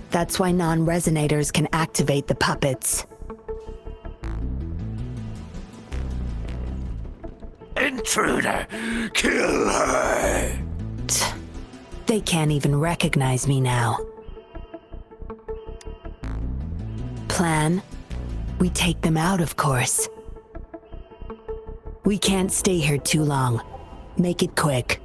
That's why non-resonators can activate the puppets. Intruder! Kill her! They can't even recognize me now. Plan? We take them out, of course. We can't stay here too long. Make it quick.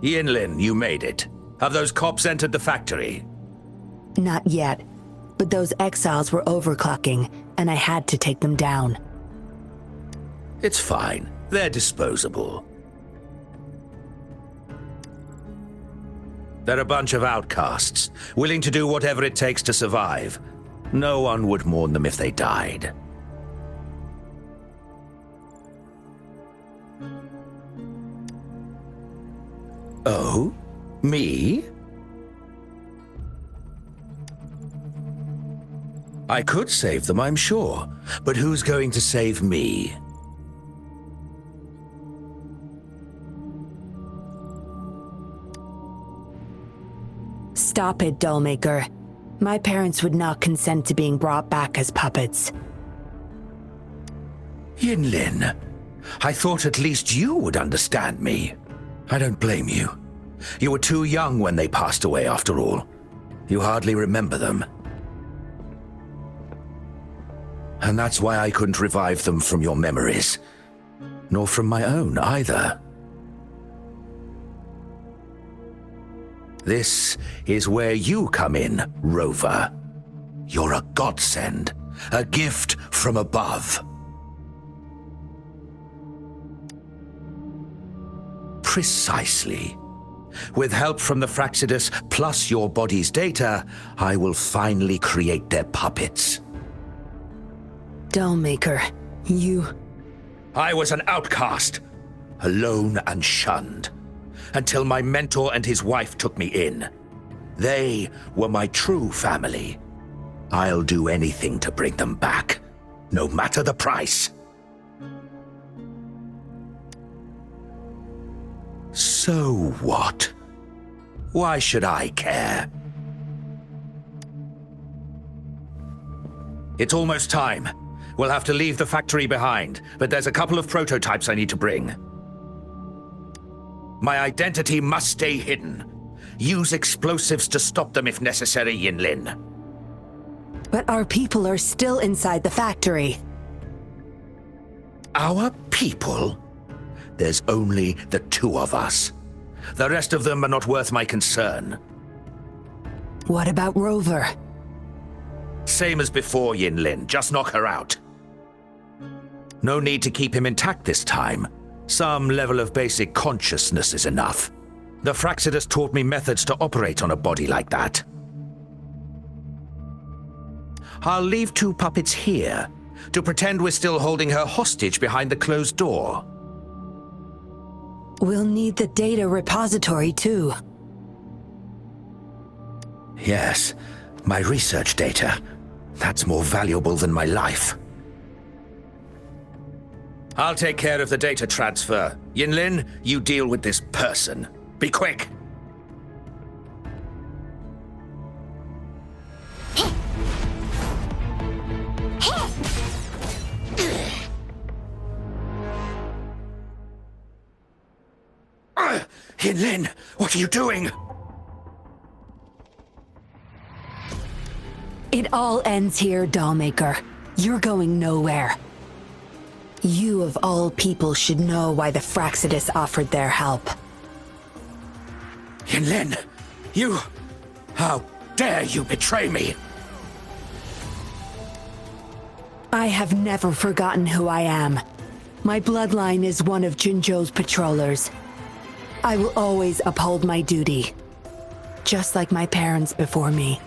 Yinlin, you made it. Have those cops entered the factory? Not yet, but those exiles were overclocking, and I had to take them down. It's fine. They're disposable. They're a bunch of outcasts, willing to do whatever it takes to survive. No one would mourn them if they died. Oh? Me? I could save them, I'm sure. But who's going to save me? Stop it, Dollmaker. My parents would not consent to being brought back as puppets. Yinlin, I thought at least you would understand me. I don't blame you. You were too young when they passed away, after all. You hardly remember them. And that's why I couldn't revive them from your memories. Nor from my own, either. This is where you come in, Rover. You're a godsend, a gift from above. Precisely. With help from the Fraxidus plus your body's data, I will finally create their puppets. Dollmaker, you... I was an outcast, alone and shunned, until my mentor and his wife took me in. They were my true family. I'll do anything to bring them back, no matter the price. So what? Why should I care? It's almost time. We'll have to leave the factory behind, but there's a couple of prototypes I need to bring. My identity must stay hidden. Use explosives to stop them if necessary, Yinlin. But our people are still inside the factory. Our people? There's only the two of us. The rest of them are not worth my concern. What about Rover? Same as before, Yinlin. Just knock her out. No need to keep him intact this time. Some level of basic consciousness is enough. The Fraxidus taught me methods to operate on a body like that. I'll leave 2 puppets here to pretend we're still holding her hostage behind the closed door. We'll need the data repository too. Yes, my research data. That's more valuable than my life. I'll take care of the data transfer. Yinlin, you deal with this person. Be quick! Yinlin, what are you doing? It all ends here, Dollmaker. You're going nowhere. You of all people should know why the Fraxidus offered their help. Yinlin, you... How dare you betray me? I have never forgotten who I am. My bloodline is one of Jinzhou's patrollers. I will always uphold my duty, just like my parents before me.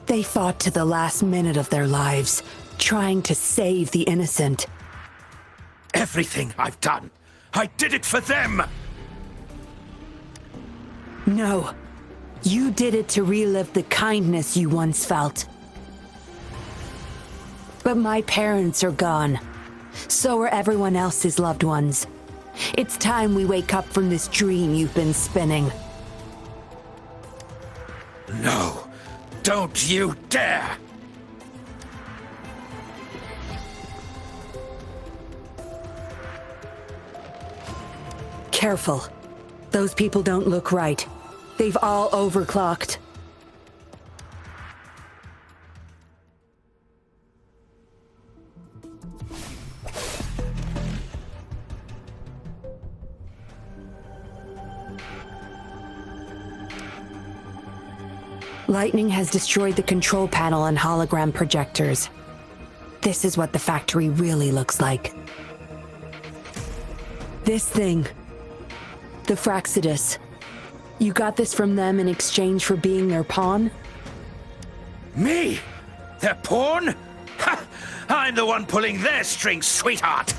They fought to the last minute of their lives, trying to save the innocent. Everything I've done, I did it for them! No, you did it to relive the kindness you once felt. But my parents are gone. So are everyone else's loved ones. It's time we wake up from this dream you've been spinning. No, don't you dare! Careful. Those people don't look right. They've all overclocked. Lightning has destroyed the control panel and hologram projectors. This is what the factory really looks like. This thing. The Fraxidus. You got this from them in exchange for being their pawn? Me? Their pawn? Ha! I'm the one pulling their strings, sweetheart!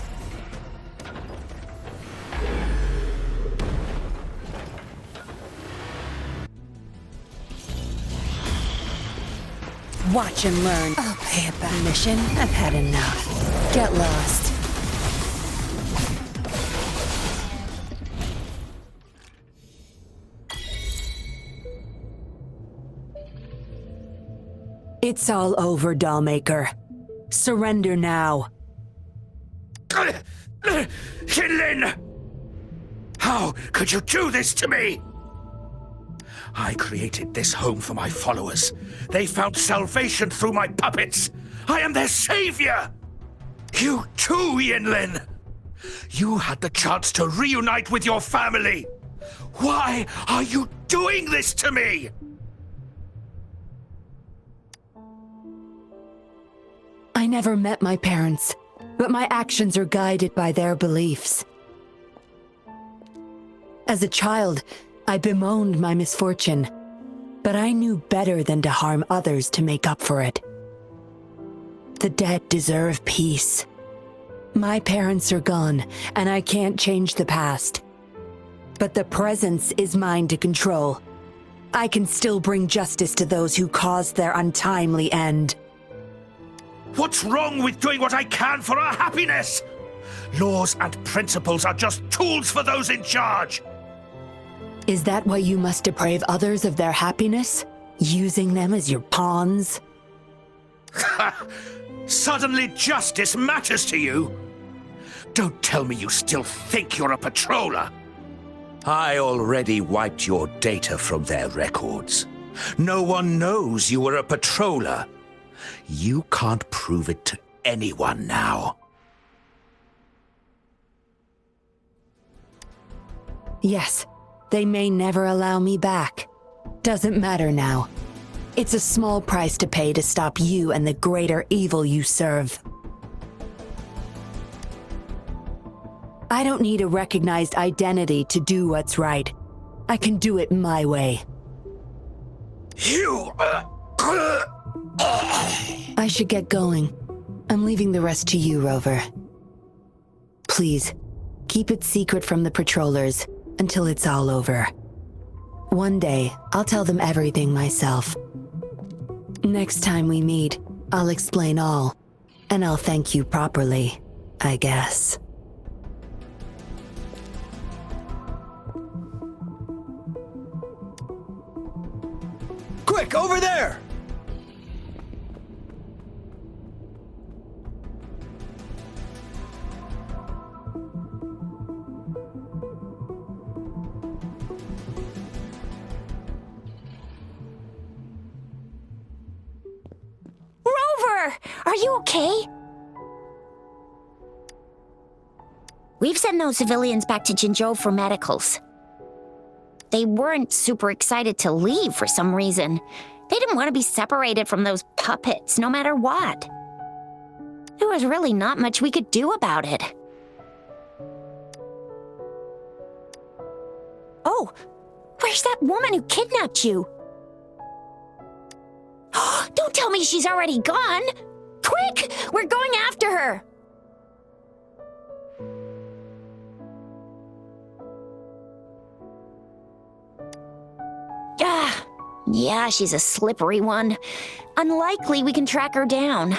Watch and learn. I'll pay it back. Mission? I've had enough. Get lost. It's all over, Dollmaker. Surrender now. Yinlin! How could you do this to me? I created this home for my followers. They found salvation through my puppets. I am their savior! You too, Yinlin! You had the chance to reunite with your family. Why are you doing this to me? I never met my parents, but my actions are guided by their beliefs. As a child, I bemoaned my misfortune, but I knew better than to harm others to make up for it. The dead deserve peace. My parents are gone, and I can't change the past. But the present is mine to control. I can still bring justice to those who caused their untimely end. What's wrong with doing what I can for our happiness? Laws and principles are just tools for those in charge. Is that why you must deprive others of their happiness? Using them as your pawns? Suddenly justice matters to you? Don't tell me you still think you're a patroller. I already wiped your data from their records. No one knows you were a patroller. You can't prove it to anyone now. Yes, they may never allow me back. Doesn't matter now. It's a small price to pay to stop you and the greater evil you serve. I don't need a recognized identity to do what's right. I can do it my way. I should get going. I'm leaving the rest to you, Rover. Please, keep it secret from the patrollers until it's all over. One day, I'll tell them everything myself. Next time we meet, I'll explain all, and I'll thank you properly, I guess. Quick, over there! Rover! Are you okay? We've sent those civilians back to Jinzhou for medicals. They weren't super excited to leave for some reason. They didn't want to be separated from those puppets, no matter what. There was really not much we could do about it. Oh, where's that woman who kidnapped you? Don't tell me she's already gone! Quick! We're going after her! Yeah, she's a slippery one. Unlikely we can track her down.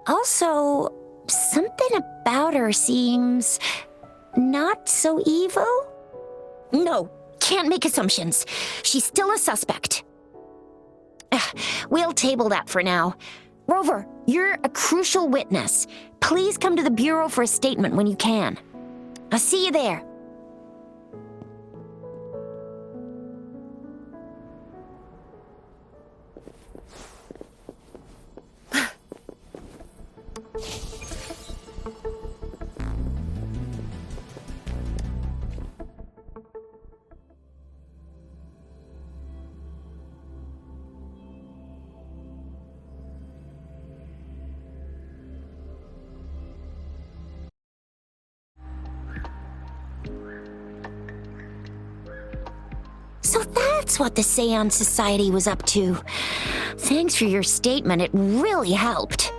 Also, something about her seems not so evil? No, can't make assumptions. She's still a suspect. We'll table that for now. Rover, you're a crucial witness. Please come to the Bureau for a statement when you can. I'll see you there. So that's what the Seance Society was up to. Thanks for your statement, it really helped.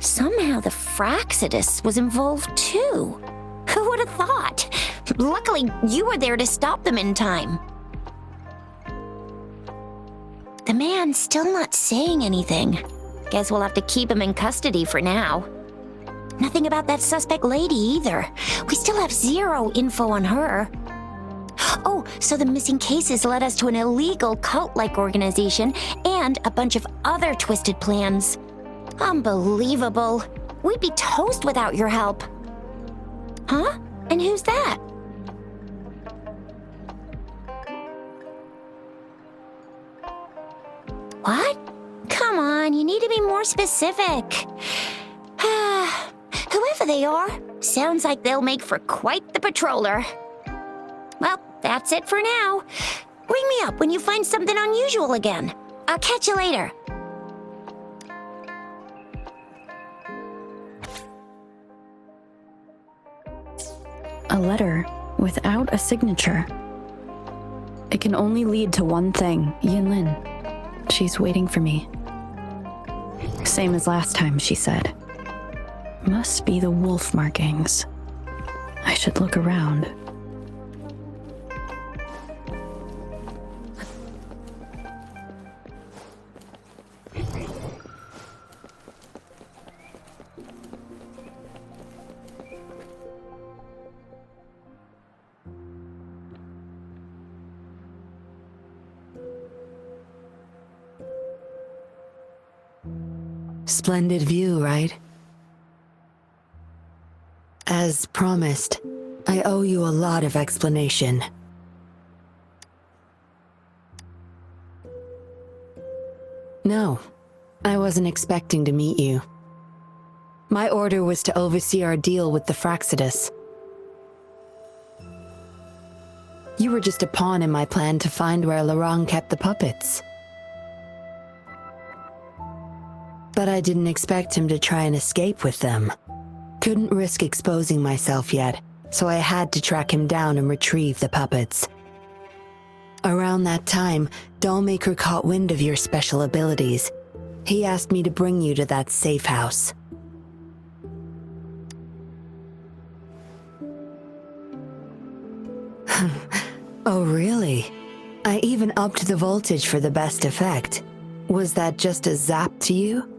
Somehow the Fraxidus was involved too. Who would have thought? Luckily, you were there to stop them in time. The man's still not saying anything. Guess we'll have to keep him in custody for now. Nothing about that suspect lady either. We still have zero info on her. Oh, so the missing cases led us to an illegal cult-like organization and a bunch of other twisted plans. Unbelievable. We'd be toast without your help. Huh? And who's that? What? Come on, you need to be more specific. Whoever they are, sounds like they'll make for quite the patroller. Well, that's it for now. Ring me up when you find something unusual again. I'll catch you later. A letter without a signature. It can only lead to one thing, Yinlin. She's waiting for me. Same as last time, she said. Must be the wolf markings. I should look around. Splendid view, right? As promised, I owe you a lot of explanation. No, I wasn't expecting to meet you. My order was to oversee our deal with the Fraxidus. You were just a pawn in my plan to find where Laurent kept the puppets. But I didn't expect him to try and escape with them. Couldn't risk exposing myself yet, so I had to track him down and retrieve the puppets. Around that time, Dollmaker caught wind of your special abilities. He asked me to bring you to that safe house. Oh, really? I even upped the voltage for the best effect. Was that just a zap to you?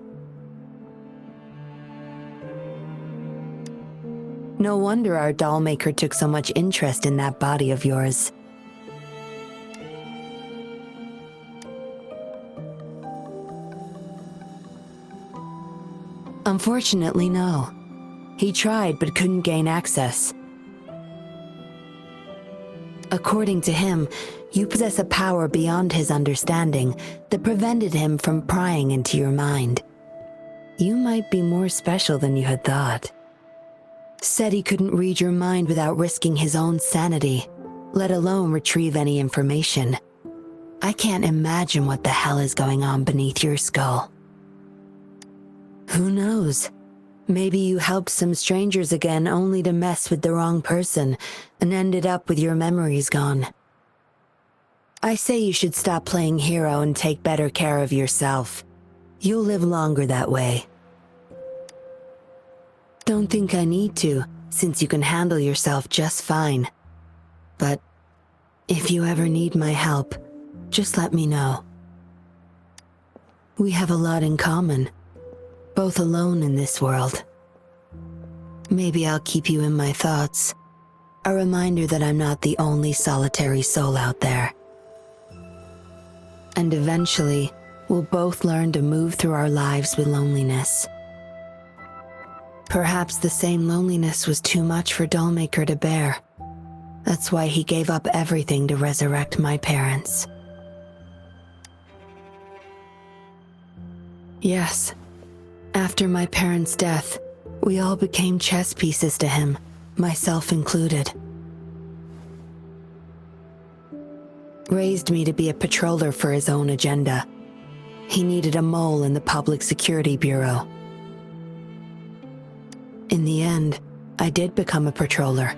No wonder our dollmaker took so much interest in that body of yours. Unfortunately, no. He tried but couldn't gain access. According to him, you possess a power beyond his understanding that prevented him from prying into your mind. You might be more special than you had thought. Said he couldn't read your mind without risking his own sanity, let alone retrieve any information. I can't imagine what the hell is going on beneath your skull. Who knows? Maybe you helped some strangers again only to mess with the wrong person and ended up with your memories gone. I say you should stop playing hero and take better care of yourself. You'll live longer that way. Don't think I need to, since you can handle yourself just fine. But if you ever need my help, just let me know. We have a lot in common. Both alone in this world. Maybe I'll keep you in my thoughts. A reminder that I'm not the only solitary soul out there. And eventually, we'll both learn to move through our lives with loneliness. Perhaps the same loneliness was too much for Dollmaker to bear. That's why he gave up everything to resurrect my parents. Yes. After my parents' death, we all became chess pieces to him, myself included. Raised me to be a patroller for his own agenda. He needed a mole in the Public Security Bureau. In the end, I did become a patroller,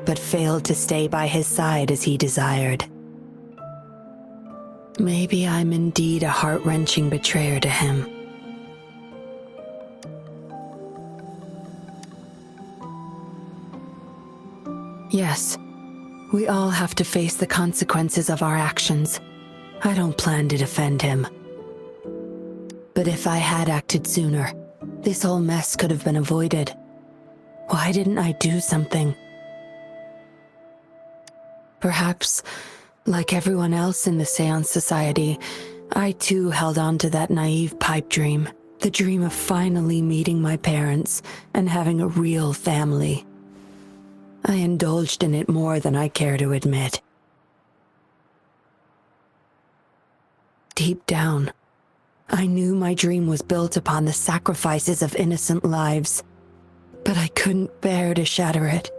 but failed to stay by his side as he desired. Maybe I'm indeed a heart-wrenching betrayer to him. Yes, we all have to face the consequences of our actions. I don't plan to defend him. But if I had acted sooner, this whole mess could have been avoided. Why didn't I do something? Perhaps, like everyone else in the Seance Society, I too held on to that naive pipe dream. The dream of finally meeting my parents and having a real family. I indulged in it more than I care to admit. Deep down, I knew my dream was built upon the sacrifices of innocent lives, but I couldn't bear to shatter it.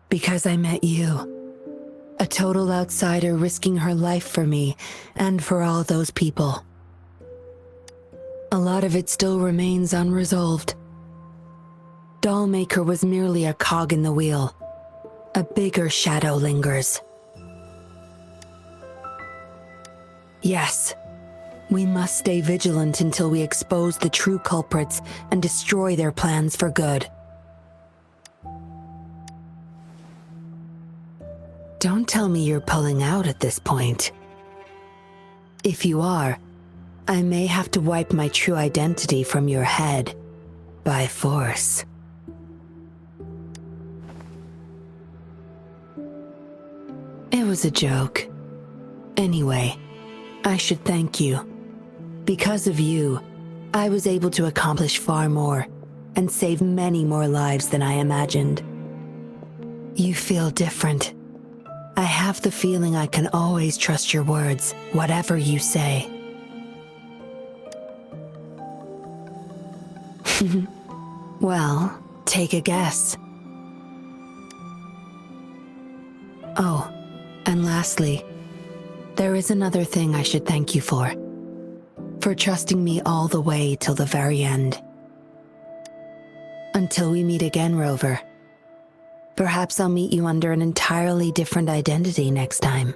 Because I met you, a total outsider risking her life for me and for all those people. A lot of it still remains unresolved. Dollmaker was merely a cog in the wheel. A bigger shadow lingers. Yes, we must stay vigilant until we expose the true culprits and destroy their plans for good. Don't tell me you're pulling out at this point. If you are, I may have to wipe my true identity from your head by force. It was a joke. Anyway, I should thank you. Because of you, I was able to accomplish far more and save many more lives than I imagined. You feel different. I have the feeling I can always trust your words, whatever you say. Well, take a guess. Oh, and lastly, there is another thing I should thank you for. For trusting me all the way till the very end. Until we meet again, Rover. Perhaps I'll meet you under an entirely different identity next time.